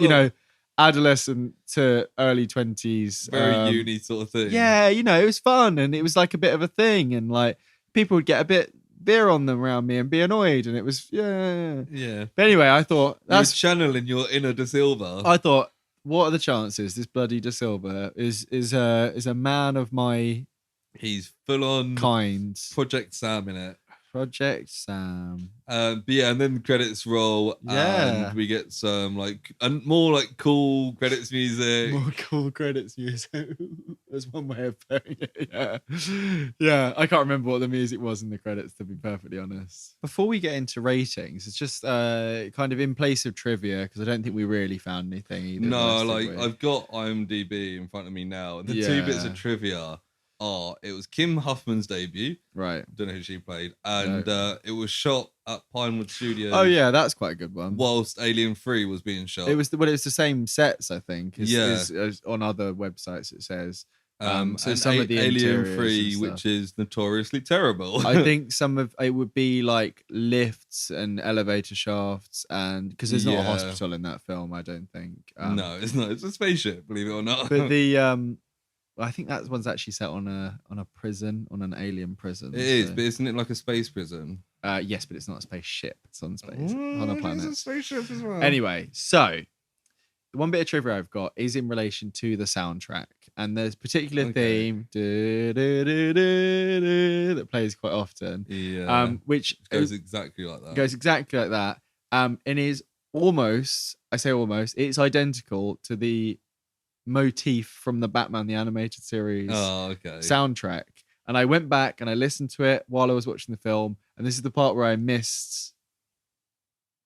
adolescent to early 20s. Very uni sort of thing. Yeah, it was fun and it was like a bit of a thing, and like people would get a bit beer on them around me and be annoyed, and it was yeah. But anyway, I thought that's channeling your inner De Silva. I thought, what are the chances this bloody De Silva is a man of my He's full on kind. Project Sam in it. Project Sam. But yeah, and then the credits roll. And we get some more cool credits music. More cool credits music. There's one way of putting it. Yeah. I can't remember what the music was in the credits, to be perfectly honest. Before we get into ratings, it's just kind of in place of trivia, because I don't think we really found anything either. No, I've got IMDb in front of me now, and the two bits of trivia. It was Kim Huffman's debut. Right. Don't know who she played. And it was shot at Pinewood Studios. Oh, yeah, that's quite a good one. Whilst Alien 3 was being shot. It was the same sets, I think. As on other websites, it says. So some of the Alien 3, which is notoriously terrible. I think some of it would be like lifts and elevator shafts, and because there's not a hospital in that film, I don't think. No, it's not. It's a spaceship, believe it or not. But the I think that one's actually set on a prison, on an alien prison. It is, but isn't it like a space prison? Yes, but it's not a spaceship. It's on space, on a planet. It's a spaceship as well. Anyway, so the one bit of trivia I've got is in relation to the soundtrack, and there's a particular theme that plays quite often. Yeah. Which goes exactly like that. Goes exactly like that. And is almost, I say almost, it's identical to the motif from the Batman the Animated Series soundtrack. And I went back and I listened to it while I was watching the film, and this is the part where I missed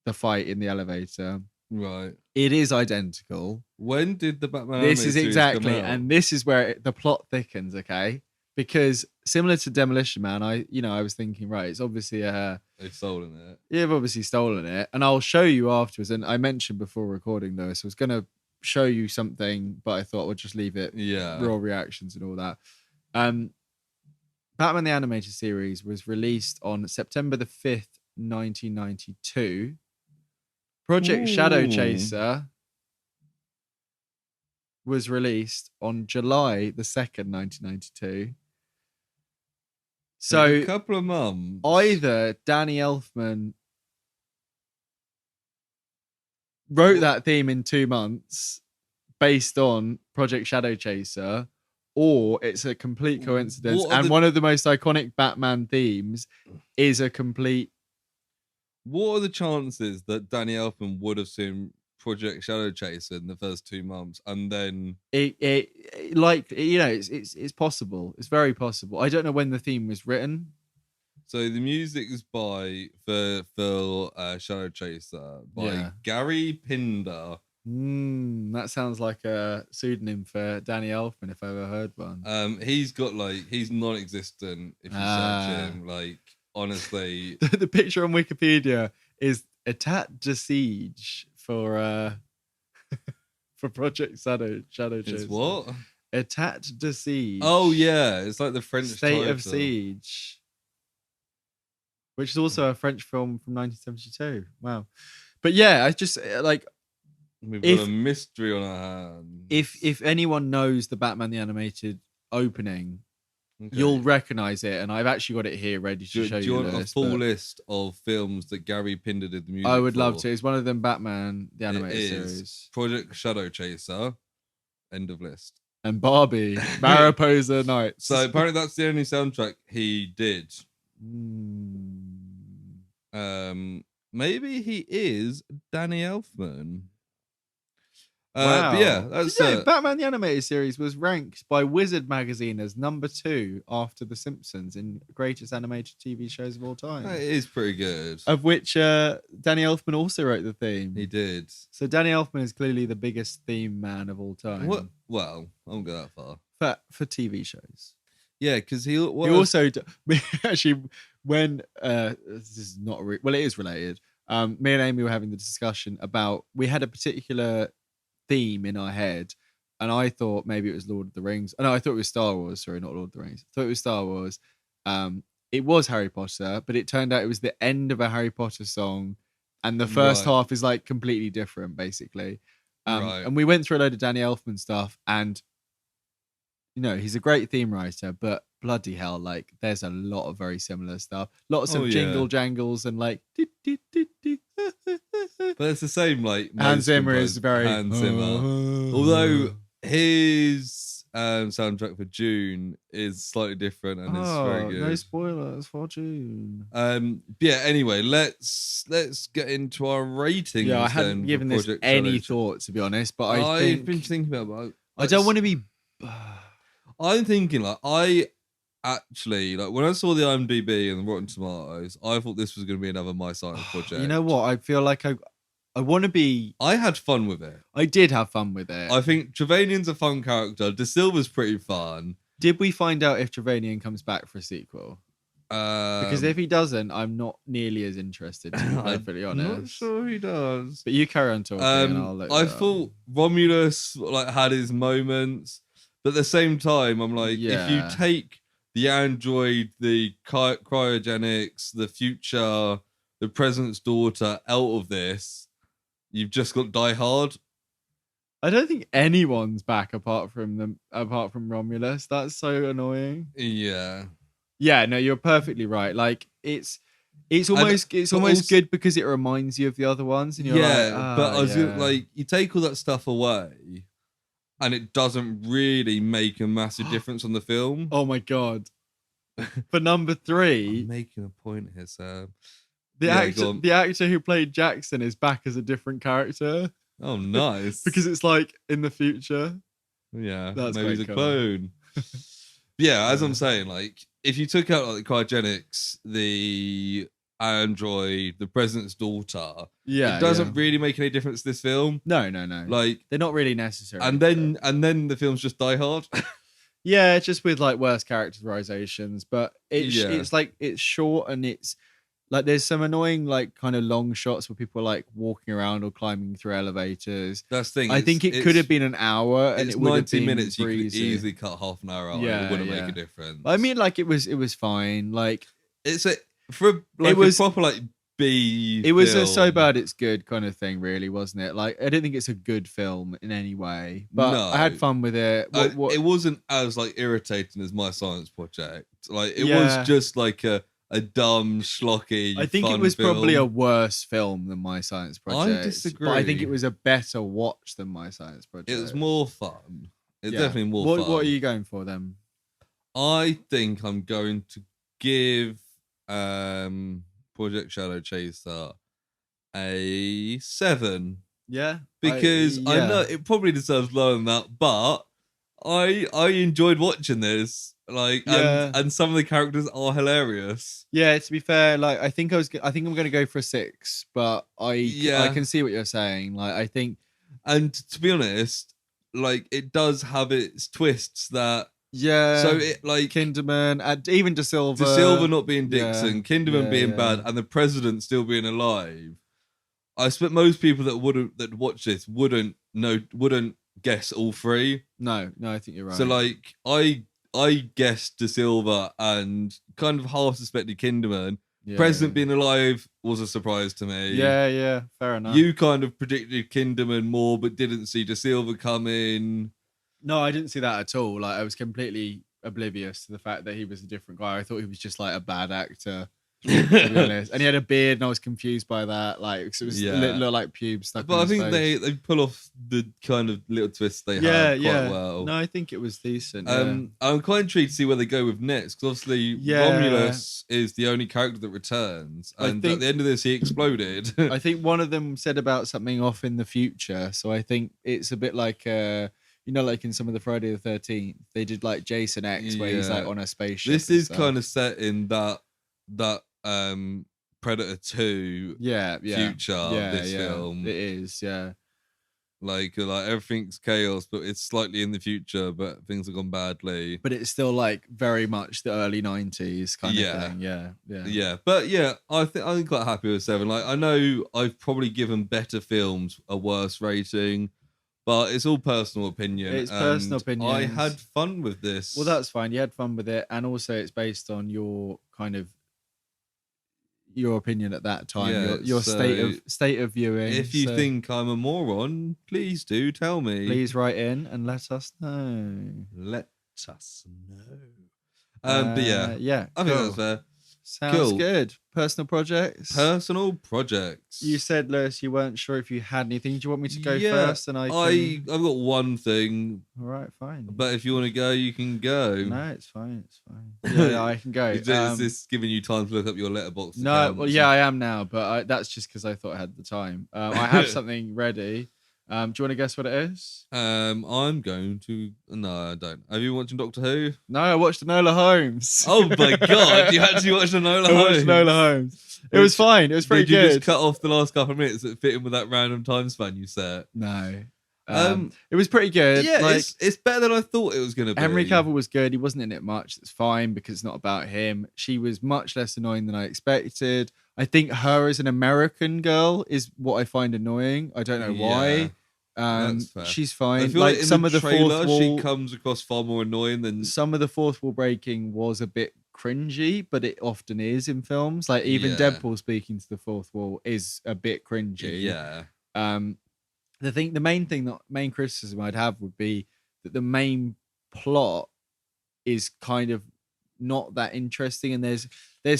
the fight in the elevator. Right. It is identical. When did the Batman This is Animated exactly, Series come out? and this is where the plot thickens, okay? Because similar to Demolition Man, I was thinking, right, it's obviously they've stolen it. You've obviously stolen it, and I'll show you afterwards. And I mentioned before recording though, so I was gonna show you something, but I thought we'll just leave it raw reactions and all that. Batman the Animated Series was released on September the 5th, 1992. Project Shadowchaser was released on July the 2nd, 1992. So a couple of months. Either Danny Elfman wrote that theme in 2 months based on Project Shadowchaser, or it's a complete coincidence. And one of the most iconic Batman themes is a complete... What are the chances that Danny Elfman would have seen Project Shadowchaser in the first 2 months, and then it's possible. It's very possible. I don't know when the theme was written. So the music is by Shadowchaser by Gary Pinder. That sounds like a pseudonym for Danny Elfman, if I ever heard one. He's got he's non-existent if you search him. Honestly, the picture on Wikipedia is Etat de Siege for Project Shadowchaser. It's what? Etat de Siege. Oh yeah, it's like the French State title. of Siege, which is also a French film from 1972. Wow. But yeah, I just we've got a mystery on our hands. If anyone knows the Batman the Animated opening, you'll recognize it, and I've actually got it here ready to show you. Do you want a full list of films that Gary Pinder did the music I would love to. It's one of them Batman the Animated Series. Project Shadowchaser, end of list. And Barbie, Mariposa Nights. So apparently that's the only soundtrack he did. Maybe he is Danny Elfman. Wow. But yeah, that's Batman the Animated Series was ranked by Wizard magazine as number 2 after The Simpsons in greatest animated TV shows of all time. It is pretty good. Of which Danny Elfman also wrote the theme. He did. So Danny Elfman is clearly the biggest theme man of all time. What? Well, I won't go that far. For TV shows. Yeah, because he also actually when this is not it is related. Me and Amy were having the discussion about, we had a particular theme in our head and I thought maybe it was Lord of the Rings. Oh, no, I thought it was Star Wars. Sorry, not Lord of the Rings. I thought it was Star Wars. It was Harry Potter, but it turned out it was the end of a Harry Potter song, and the first half is like completely different, basically. And we went through a load of Danny Elfman stuff, and he's a great theme writer, but bloody hell, like there's a lot of very similar stuff. Lots of jingle jangles and like. But it's the same, like Hans Zimmer is very Hans Zimmer. Although his soundtrack for June is slightly different and it's very good. No spoilers for June. Yeah. Anyway, let's get into our ratings. Yeah, I hadn't given this any thought, to be honest, but I've been thinking about. I don't want to be. I'm thinking like actually, like when I saw the IMDb and the Rotten Tomatoes, I thought this was going to be another My Science Project. You know what? I feel like I want to be. I had fun with it. I did have fun with it. I think Trevelyan's a fun character. De Silva's pretty fun. Did we find out if Trevelyan comes back for a sequel? Because if he doesn't, I'm not nearly as interested, to be perfectly honest. I'm not sure he does. But you carry on talking and I'll let you I thought Romulus like had his moments, but at the same time, I'm like, if you take the android, the cryogenics, the future, the president's daughter out of this, you've just got Die Hard. I don't think anyone's back apart from Romulus. That's so annoying. Yeah. Yeah, no, you're perfectly right. Like it's almost good because it reminds you of the other ones, and you're but I was like, you take all that stuff away, and it doesn't really make a massive difference on the film. Oh my god! For number 3, I'm making a point here, Sam. The actor who played Jackson is back as a different character. Oh, nice! Because it's like in the future. Yeah, maybe he's a clone. Yeah, as I'm saying, like if you took out like the cryogenics, the android, the president's daughter, it doesn't really make any difference to this film. No. Like they're not really necessary. And then the film's just Die Hard. Yeah, it's just with like worse characterizations, but it's like it's short and it's like there's some annoying like kind of long shots where people are like walking around or climbing through elevators. That's the thing. I think it could have been an hour and it would 90 have been minutes. breezy. You could easily cut half an hour out. And it wouldn't make a difference. I mean, like it was fine. Like it's a proper like B. It was a so bad it's good kind of thing, really, wasn't it? Like I don't think it's a good film in any way, but I had fun with it. It wasn't as like irritating as My Science Project. Like it was just like a dumb, schlocky. I think it was probably a worse film than My Science Project. I disagree. But I think it was a better watch than My Science Project. It was more fun. It's definitely more fun. What are you going for then? I think I'm going to give Project Shadowchaser a 7. Yeah. Because I know it probably deserves lower than that, but I enjoyed watching this. Like and some of the characters are hilarious. Yeah, to be fair, like I think I'm going to go for a 6, but I can see what you're saying. Like I think, and to be honest, like it does have its twists that. Yeah. So it like Kinderman and even De Silva. De Silva not being Dixon, Kinderman being bad, and the president still being alive. I expect most people that watch this wouldn't guess all 3. No, I think you're right. So like I guessed De Silva and kind of half suspected Kinderman. President being alive was a surprise to me. Yeah, fair enough. You kind of predicted Kinderman more, but didn't see De Silva coming. No, I didn't see that at all. Like I was completely oblivious to the fact that he was a different guy. I thought he was just like a bad actor, to be honest. And he had a beard, and I was confused by that. Like, cause it was looked like pubes stuck. But I think they pull off the kind of little twists they have quite well. No, I think it was decent. I'm quite intrigued to see where they go with next, because obviously Romulus is the only character that returns, and at the end of this, he exploded. I think one of them said about something off in the future, so I think it's a bit like. Like in some of the Friday the 13th, they did like Jason X, where he's like on a spaceship. This is kind of set in that Predator 2 future. This film, it is, like everything's chaos, but it's slightly in the future, but things have gone badly. But it's still like very much the early 90s kind of thing. Yeah. But I'm quite happy with 7. Like I know I've probably given better films a worse rating. But it's all personal opinion. It's personal opinions. I had fun with this. Well, that's fine. You had fun with it, and also it's based on your kind of your opinion at that time, Yeah, your so state of viewing. If you think I'm a moron, please do tell me. Please write in and let us know. Let us know. But yeah, I think that's fair. Sounds good. Personal projects. Personal projects. You said, Lewis, you weren't sure if you had anything. Do you want me to go first? And I've got one thing. All right, fine. But if you want to go, you can go. No, it's fine. It's fine. Yeah, I can go. Is this giving you time to look up your letterbox? No, well, yeah, I am now, but that's just because I thought I had the time. I have something ready. Do you want to guess what it is? I'm going to. No, I don't. Have you watching Doctor Who? No, I watched Enola Holmes. Oh my god! You actually watched Enola Holmes? I watched Enola Holmes. It was fine. It was pretty good. Did you just cut off the last couple of minutes that fit in with that random time span you set? No. It was pretty good. Yeah, it's better than I thought it was going to be. Henry Cavill was good. He wasn't in it much. It's fine because it's not about him. She was much less annoying than I expected. I think her as an American girl is what I find annoying. I don't know why. She's fine. I feel like in some of the trailer, she comes across far more annoying than some of the fourth wall breaking was a bit cringy, but it often is in films. Like even Deadpool speaking to the fourth wall is a bit cringy. Yeah. The main criticism I'd have would be that the main plot is kind of not that interesting, and there's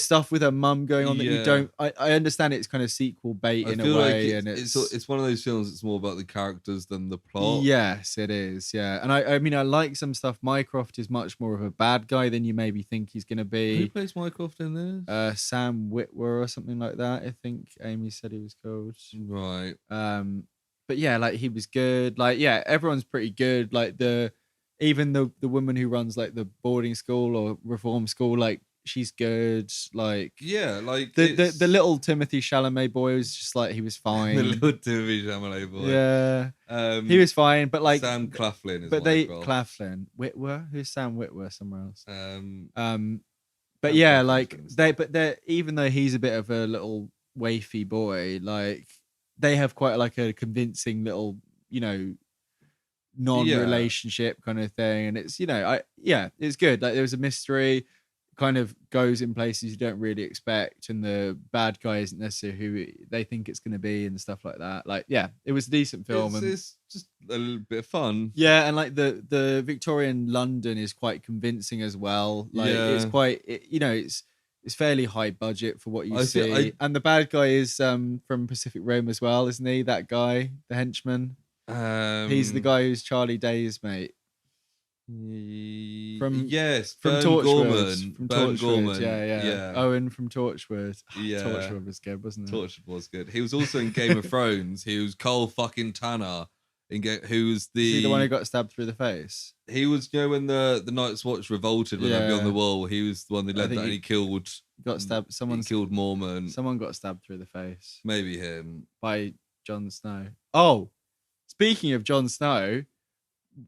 stuff with her mum going on that you don't. I understand it's kind of sequel bait in a way, and it's one of those films that's more about the characters than the plot. Yes, it is. Yeah, and I mean I like some stuff. Mycroft is much more of a bad guy than you maybe think he's going to be. Who plays Mycroft in this? Sam Witwer or something like that. I think Amy said he was called. Right. But yeah, like he was good. Like yeah, everyone's pretty good. Like even the woman who runs like the boarding school or reform school, like she's good. Like like the little Timothy Chalamet boy was just like he was fine. The little Timothy Chalamet boy. Yeah, he was fine. But like Sam Claflin is. But Claflin Witwer. Who's Sam Witwer? Somewhere else. But yeah, like they're even though he's a bit of a little wafy boy, like they have quite like a convincing little, non-relationship kind of thing, and it's it's good. Like there was a mystery, kind of goes in places you don't really expect, and the bad guy isn't necessarily who they think it's going to be and stuff like that. Like it was a decent film. It's just a little bit of fun. Yeah, and like the Victorian London is quite convincing as well. Like it's quite it's fairly high budget for what you see. And the bad guy is from Pacific Rim as well, isn't he? That guy, the henchman. He's the guy who's Charlie Day's mate. From Torchwood. From Torchwood. Yeah. Owen from Torchwood. Yeah. Torchwood was good, wasn't it? Torchwood was good. He was also in Game of Thrones. He was Cole fucking Tanner. Who was the one who got stabbed through the face? He was, when the Night's Watch revolted when they were beyond the wall. He was the one that led that, and he got stabbed. He killed Mormon. Someone got stabbed through the face. Maybe him by Jon Snow. Oh, speaking of Jon Snow,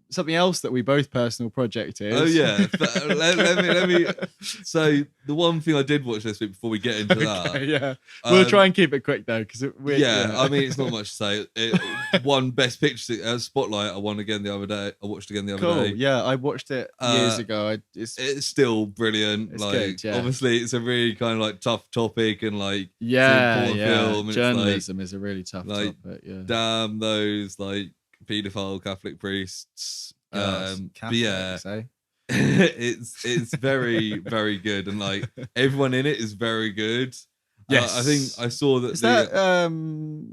something else that we both personal projected. Oh yeah, let me. So the one thing I did watch this week before we get into that. Yeah, we'll try and keep it quick though, because I mean it's not much to say. It won Best Picture Spotlight. I won again the other day. I watched again the other day. Yeah, I watched it years ago. It's still brilliant. It's like good, yeah. Obviously, it's a really kind of like tough topic and like film. Journalism is a really tough topic. Yeah, damn those like paedophile Catholic priests. Catholics, eh? it's very very good, and like everyone in it is very good. Yes, I think I saw that.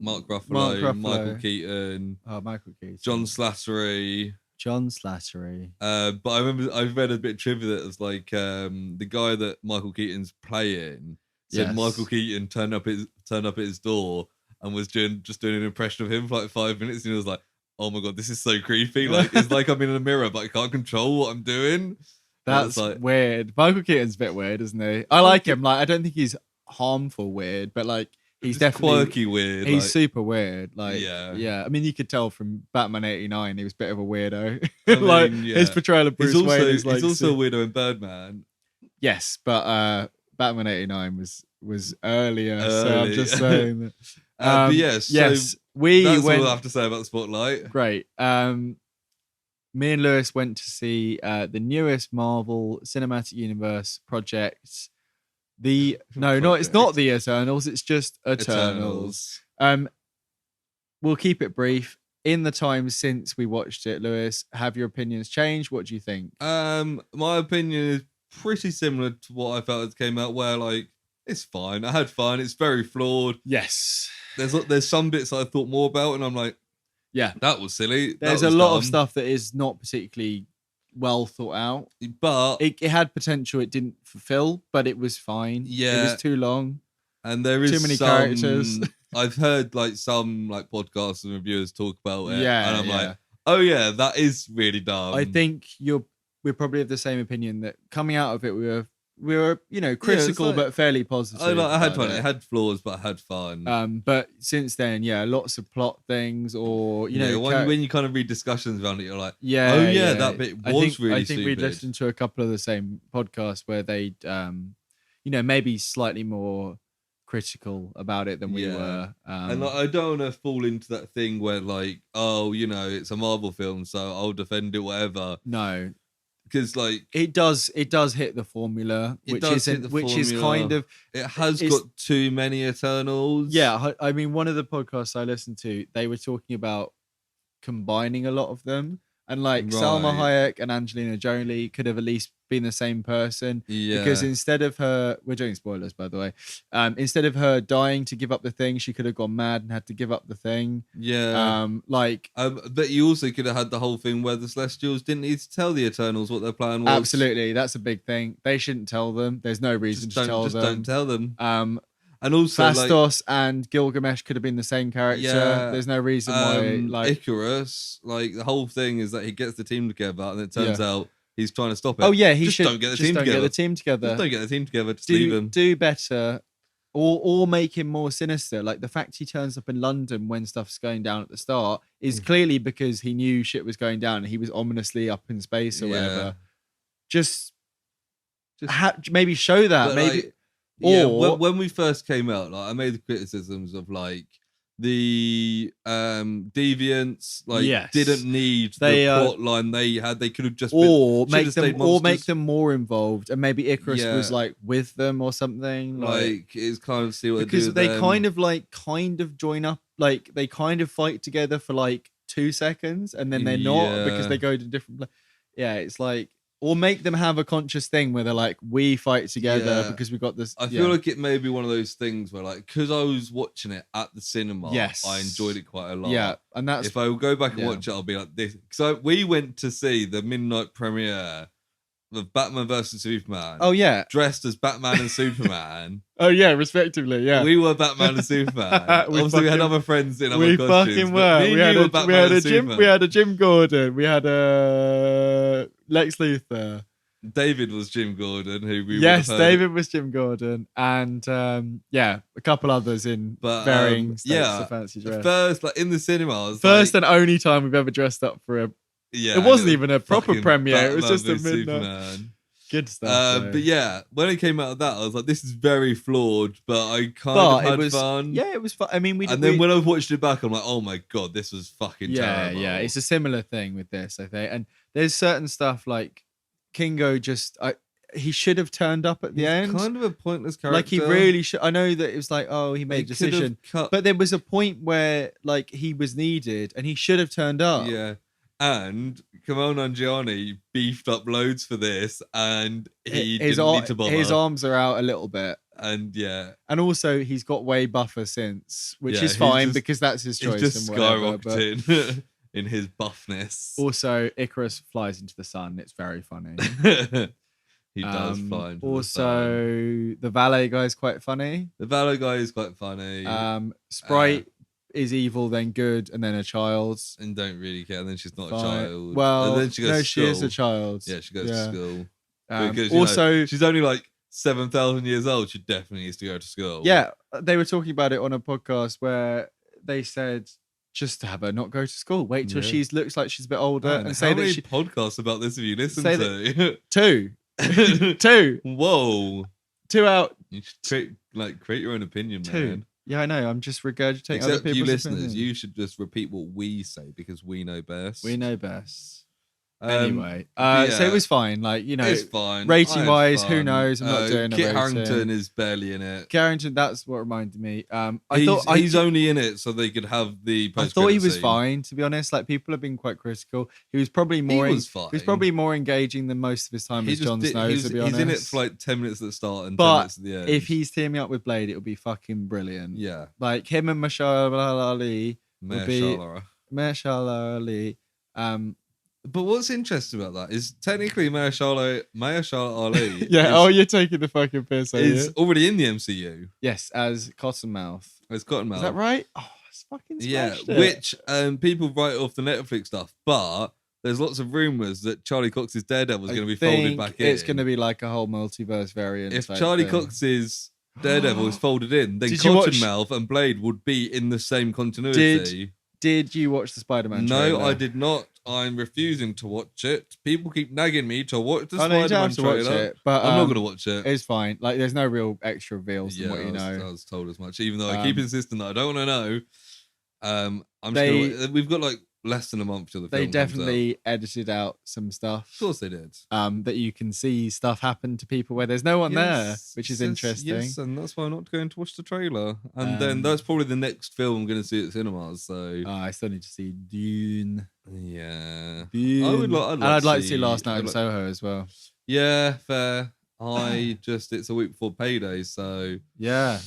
Mark Ruffalo, Michael Keaton, Michael Keaton, John Slattery. But I remember I read a bit of trivia that was like the guy that Michael Keaton's playing said Michael Keaton turned up at his door and was just doing an impression of him for like 5 minutes, and he was like, oh my god, this is so creepy. Like it's like I'm in a mirror, but I can't control what I'm doing. That's like weird. Michael Keaton's a bit weird, isn't he? I like him. Like I don't think he's harmful weird, but like he's definitely quirky weird. He's super weird. Like yeah. I mean, you could tell from Batman '89 he was a bit of a weirdo. His portrayal of Bruce Wayne is like he's also a weirdo in Birdman. Yes, but Batman '89 was earlier, so I'm just saying that. But yes. That's all I have to say about the Spotlight. Great. Me and Lewis went to see the newest Marvel Cinematic Universe project. It's not the Eternals. It's just Eternals. We'll keep it brief. In the time since we watched it, Lewis, have your opinions changed? What do you think? My opinion is pretty similar to what I felt it came out. Where like it's fine. I had fun. It's very flawed. Yes. There's some bits I thought more about, and I'm like, yeah, that was silly. There's a lot of stuff that is not particularly well thought out, but it had potential. It didn't fulfill, but it was fine. Yeah, it was too long, and there is too many characters. I've heard like some like podcasts and reviewers talk about it, yeah, and I'm like, oh yeah, that is really dumb. I think we're probably of the same opinion that coming out of it, we were critical like, but fairly positive. I had fun. It had flaws, but I had fun. But since then, lots of plot things, or when you kind of read discussions around it, you're like, that bit was really. I think we listened to a couple of the same podcasts where they, maybe slightly more critical about it than we were. And like, I don't want to fall into that thing where like, it's a Marvel film, so I'll defend it, whatever. No. Because like it does hit the formula, is kind of it has got too many Eternals. Yeah, I mean, one of the podcasts I listened to, they were talking about combining a lot of them, and like Salma Hayek and Angelina Jolie could have at least been the same person. Yeah. Because instead of her, we're doing spoilers by the way, instead of her dying to give up the thing, she could have gone mad and had to give up the thing. Yeah. But you also could have had the whole thing where the Celestials didn't need to tell the Eternals what their plan was. Absolutely, that's a big thing. They shouldn't tell them. There's no reason to tell them. Don't tell them. And also, Phastos and Gilgamesh could have been the same character. Yeah, there's no reason why. Like Icarus, like the whole thing is that he gets the team together, and it turns out he's trying to stop it. Oh yeah, he just should don't get the team together. Get the team together. Just don't get the team together. Just leave him. Do better, or make him more sinister. Like the fact he turns up in London when stuff's going down at the start is clearly because he knew shit was going down and he was ominously up in space or whatever. Just maybe show that. Maybe. Like, or when we first came out, like I made the criticisms of like the deviants didn't need the plot line they had. They could have just make them more involved, and maybe Icarus was like with them or something. Like it's kind of see what because they kind of join up, like they kind of fight together for like 2 seconds, and then they're not because they go to different. It's like. Or make them have a conscious thing where they're like, we fight together because we got this. I feel like it may be one of those things where, like, because I was watching it at the cinema, I enjoyed it quite a lot. Yeah, and that's if I go back and watch it, I'll be like this. Because we went to see the midnight premiere of Batman vs Superman. Oh yeah, dressed as Batman and Superman. Oh yeah, respectively. Yeah, we were Batman and Superman. Obviously, we had other friends in other costumes. We fucking were. We had a Jim Gordon. We had a Lex Luthor. David was Jim Gordon, who we David was Jim Gordon, and a couple others in varying states of fancy dress. First, like in the cinema, and only time we've ever dressed up for a. Yeah, it wasn't even a proper premiere. It was just a midnight. Superman. Good stuff. But when it came out of that, I was like, "This is very flawed," but I kind of had fun. Yeah, it was fun. I mean, then when I watched it back, I'm like, "Oh my god, this was fucking terrible." Yeah, it's a similar thing with this, I think. And there's certain stuff like Kingo he should have turned up at the end. Kind of a pointless character. Like he really should. I know that it was like, he made a decision, but there was a point where like he was needed and he should have turned up. Yeah. And Kamal Nanjiani beefed up loads for this, and he didn't need to bother. His arms are out a little bit, and and also he's got way buffer since, which is fine because that's his choice. He's just skyrocketing in his buffness. Also, Icarus flies into the sun. It's very funny. He does fly into the sun. The valet guy is quite funny. The valet guy is quite funny. Sprite. Is evil, then good, and then a child, and don't really care. And then she's not a child. Well, and then she goes to school. She is a child. Yeah, she goes to school because also she's only like 7,000 years old. She definitely needs to go to school. Yeah, they were talking about it on a podcast where they said just to have her not go to school. Wait till she looks like she's a bit older, and say that she podcasts about this have you listened to? Two. Whoa. 2 out. You should create your own opinion, 2. man. Yeah, I know. I'm just regurgitating Except other people's you listeners, opinions. you should just repeat what we say because we know best. We know best. Anyway, yeah, so it was fine. Like, you know, it's fine. rating wise, who knows? I'm not doing Kit a rating. Harington is barely in it. Carrington, that's what reminded me. He's only in it so they could have the. I thought he was fine, to be honest. Like, people have been quite critical. He was probably more. He was fine. He was probably more engaging than most of his time as Jon Snow. To be honest, he's in it for like 10 minutes at the start and 10 minutes at the end. If he's teaming up with Blade, it would be fucking brilliant. Yeah, like him and Mahershala Ali. Mahershala Ali. But what's interesting about that is technically Mahershala Ali. Yeah, you're taking the fucking piss. Is already in the MCU. Yes, as Cottonmouth. As Cottonmouth. Is that right? Oh, it's fucking smashed it. Which people write off the Netflix stuff, but there's lots of rumors that Charlie Cox's Daredevil is going to be folded back in. It's going to be like a whole multiverse variant. If Charlie Cox's Daredevil is folded in, then Cottonmouth and Blade would be in the same continuity. Did you watch the Spider-Man trailer? No, I did not. I'm refusing to watch it. People keep nagging me to watch the Spider-Man trailer. Watch it, but I'm not going to watch it. It's fine. Like, there's no real extra reveals than what you know. I was told as much, even though I keep insisting that I don't want to know. We've got like less than a month till the film. They definitely edited out some stuff. Of course they did. That you can see stuff happen to people where there's no one there, which is interesting. Yes, and that's why I'm not going to watch the trailer. And then that's probably the next film I'm going to see at cinemas. So I still need to see Dune. Yeah, Dune. I'd like to see Last Night in Soho as well. Yeah, fair. It's a week before payday, so yeah.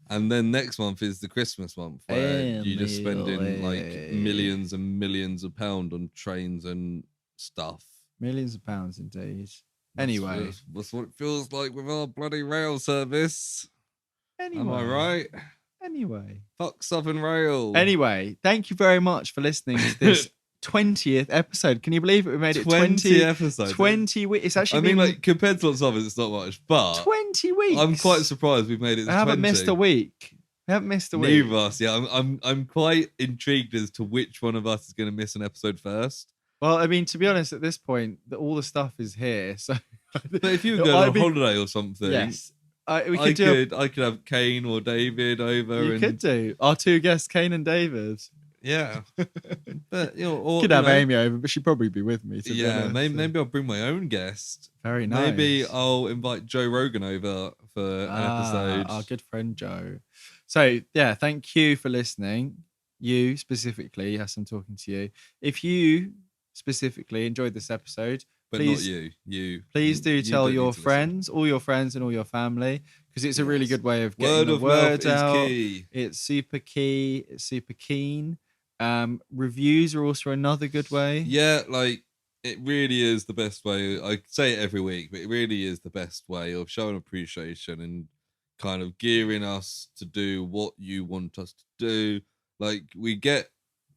And then next month is the Christmas month where you just spending like millions and millions of pounds on trains and stuff. Millions of pounds indeed. Anyway. That's what it feels like with our bloody rail service. Anyway. Am I right? Anyway. Fuck Southern Rail. Anyway, thank you very much for listening to this 20th episode. Can you believe it? We made it 20 episodes. 20 weeks. It's actually like compared to lots of others, it's not much, but 20 weeks. I'm quite surprised we've made it to 20. I haven't missed a week. Neither of us, yeah. I'm quite intrigued as to which one of us is going to miss an episode first. Well, I mean, to be honest, at this point, all the stuff is here. So, but if you were going on holiday or something, yes, I could have Kane or David over. You could do our two guests, Kane and David. Yeah, but could have Amy over, but she'd probably be with me. Maybe I'll bring my own guest. Very nice. Maybe I'll invite Joe Rogan over for an episode. Our good friend Joe. So yeah, thank you for listening. You specifically, yes, I'm talking to you. If you specifically enjoyed this episode, but please, not you. Please do tell your friends, all your friends, and all your family, because it's a really good way of getting the word out. Key. It's super key. It's super keen. Reviews are also another good way. Yeah, like it really is the best way. I say it every week, but it really is the best way of showing appreciation and kind of gearing us to do what you want us to do. Like, we get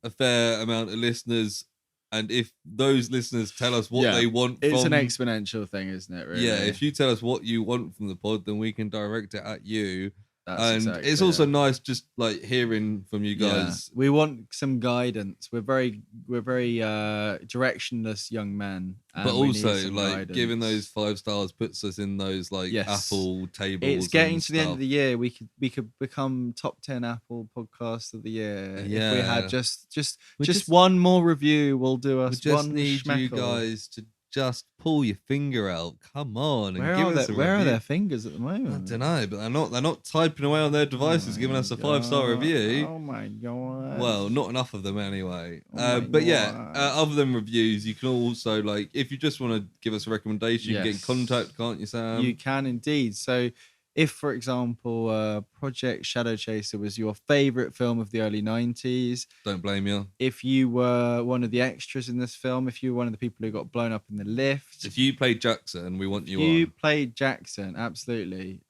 a fair amount of listeners, and if those listeners tell us what they want it's an exponential thing, isn't it, really? Yeah, if you tell us what you want from the pod, then we can direct it at you. That's it's also nice just like hearing from you guys. Yeah. We want some guidance. We're very directionless young men, but also like guidance. Giving those 5 stars puts us in those like Apple tables. It's getting to the end of the year. We could become top 10 Apple podcast of the year. Yeah, if we had just one more review will do us. We just one need schmeckle. You guys to just pull your finger out. Come on, and where are their fingers at the moment? I don't know, but they're not typing away on their devices, giving us a 5-star review. Oh my god! Well, not enough of them anyway. Other than reviews, you can also like if you just want to give us a recommendation, you can get in contact, can't you, Sam? You can indeed. So, if, for example, Project Shadowchaser was your favorite film of the early 90s, don't blame you. If you were one of the extras in this film, if you were one of the people who got blown up in the lift, if you played Jackson, we want you on. You played Jackson, absolutely.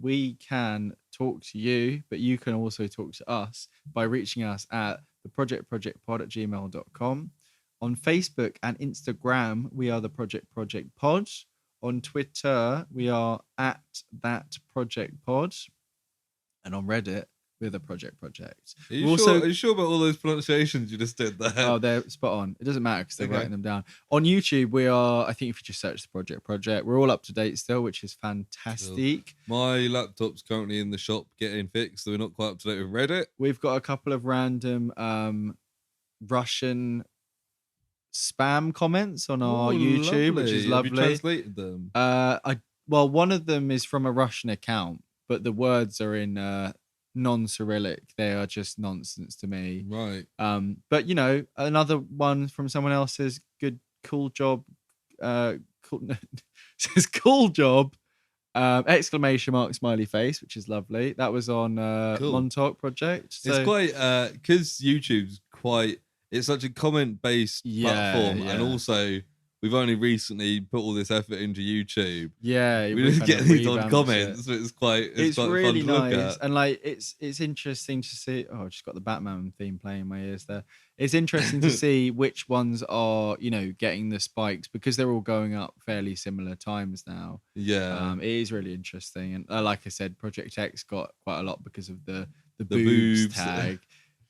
We can talk to you, but you can also talk to us by reaching us at theprojectprojectpod@gmail.com. On Facebook and Instagram, we are the Project Pod. On Twitter, we are at that Project Pod. And on Reddit, with a project. Are you sure? Are you sure about all those pronunciations you just did there? Oh, they're spot on. It doesn't matter because they're writing them down. On YouTube, we are, I think if you just search the project, we're all up to date still, which is fantastic. Cool. My laptop's currently in the shop getting fixed, so we're not quite up to date with Reddit. We've got a couple of random Russian spam comments on our YouTube, which is lovely. Have you translated them? Well, one of them is from a Russian account, but the words are in non-Cyrillic. They are just nonsense to me. Right. But you know, another one from someone else says cool job. Says cool job. Exclamation mark smiley face, which is lovely. That was on Montauk Project. So, it's quite because YouTube's quite. It's such a comment-based platform, and also we've only recently put all this effort into YouTube. Yeah, we didn't get these odd comments, but it's quite really fun to nice. look at. And like it's interesting to see. Oh, I just got the Batman theme playing in my ears there. It's interesting to see which ones are, you know, getting the spikes because they're all going up fairly similar times now. Yeah, it is really interesting. And like I said, Project X got quite a lot because of the boobs tag.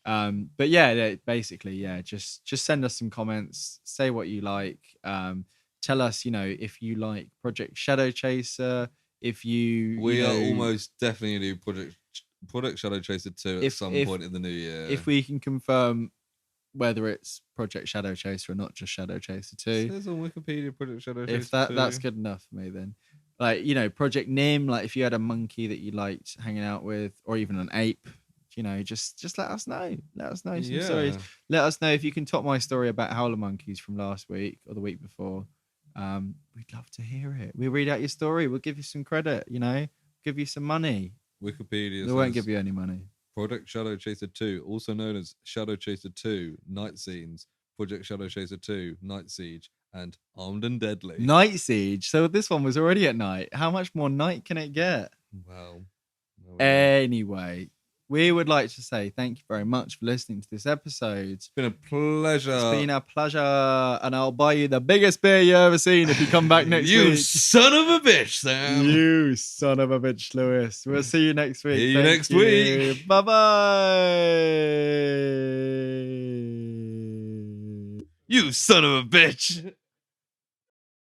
But yeah, basically, just send us some comments, say what you like, tell us, you know, if you like Project Shadowchaser, we are almost definitely gonna do Project Shadowchaser 2 at some point in the new year. If we can confirm whether it's Project Shadowchaser or not just Shadowchaser 2. It says on Wikipedia Project Shadowchaser if 2. That's good enough for me then. Like, you know, Project Nim, like if you had a monkey that you liked hanging out with, or even an ape, you know, just let us know. Let us know some stories. Let us know if you can top my story about howler monkeys from last week or the week before. We'd love to hear it. We'll read out your story. We'll give you some credit, you know, give you some money. Wikipedia They won't give you any money. Project Shadowchaser 2, also known as Shadowchaser 2, Night Scenes, Project Shadowchaser 2, Night Siege, and Armed and Deadly. Night Siege. So this one was already at night. How much more night can it get? Well, anyway, we would like to say thank you very much for listening to this episode. It's been a pleasure. And I'll buy you the biggest beer you've ever seen if you come back next week. You son of a bitch, Sam. You son of a bitch, Lewis. We'll see you next week. See you next week. Bye-bye. You son of a bitch.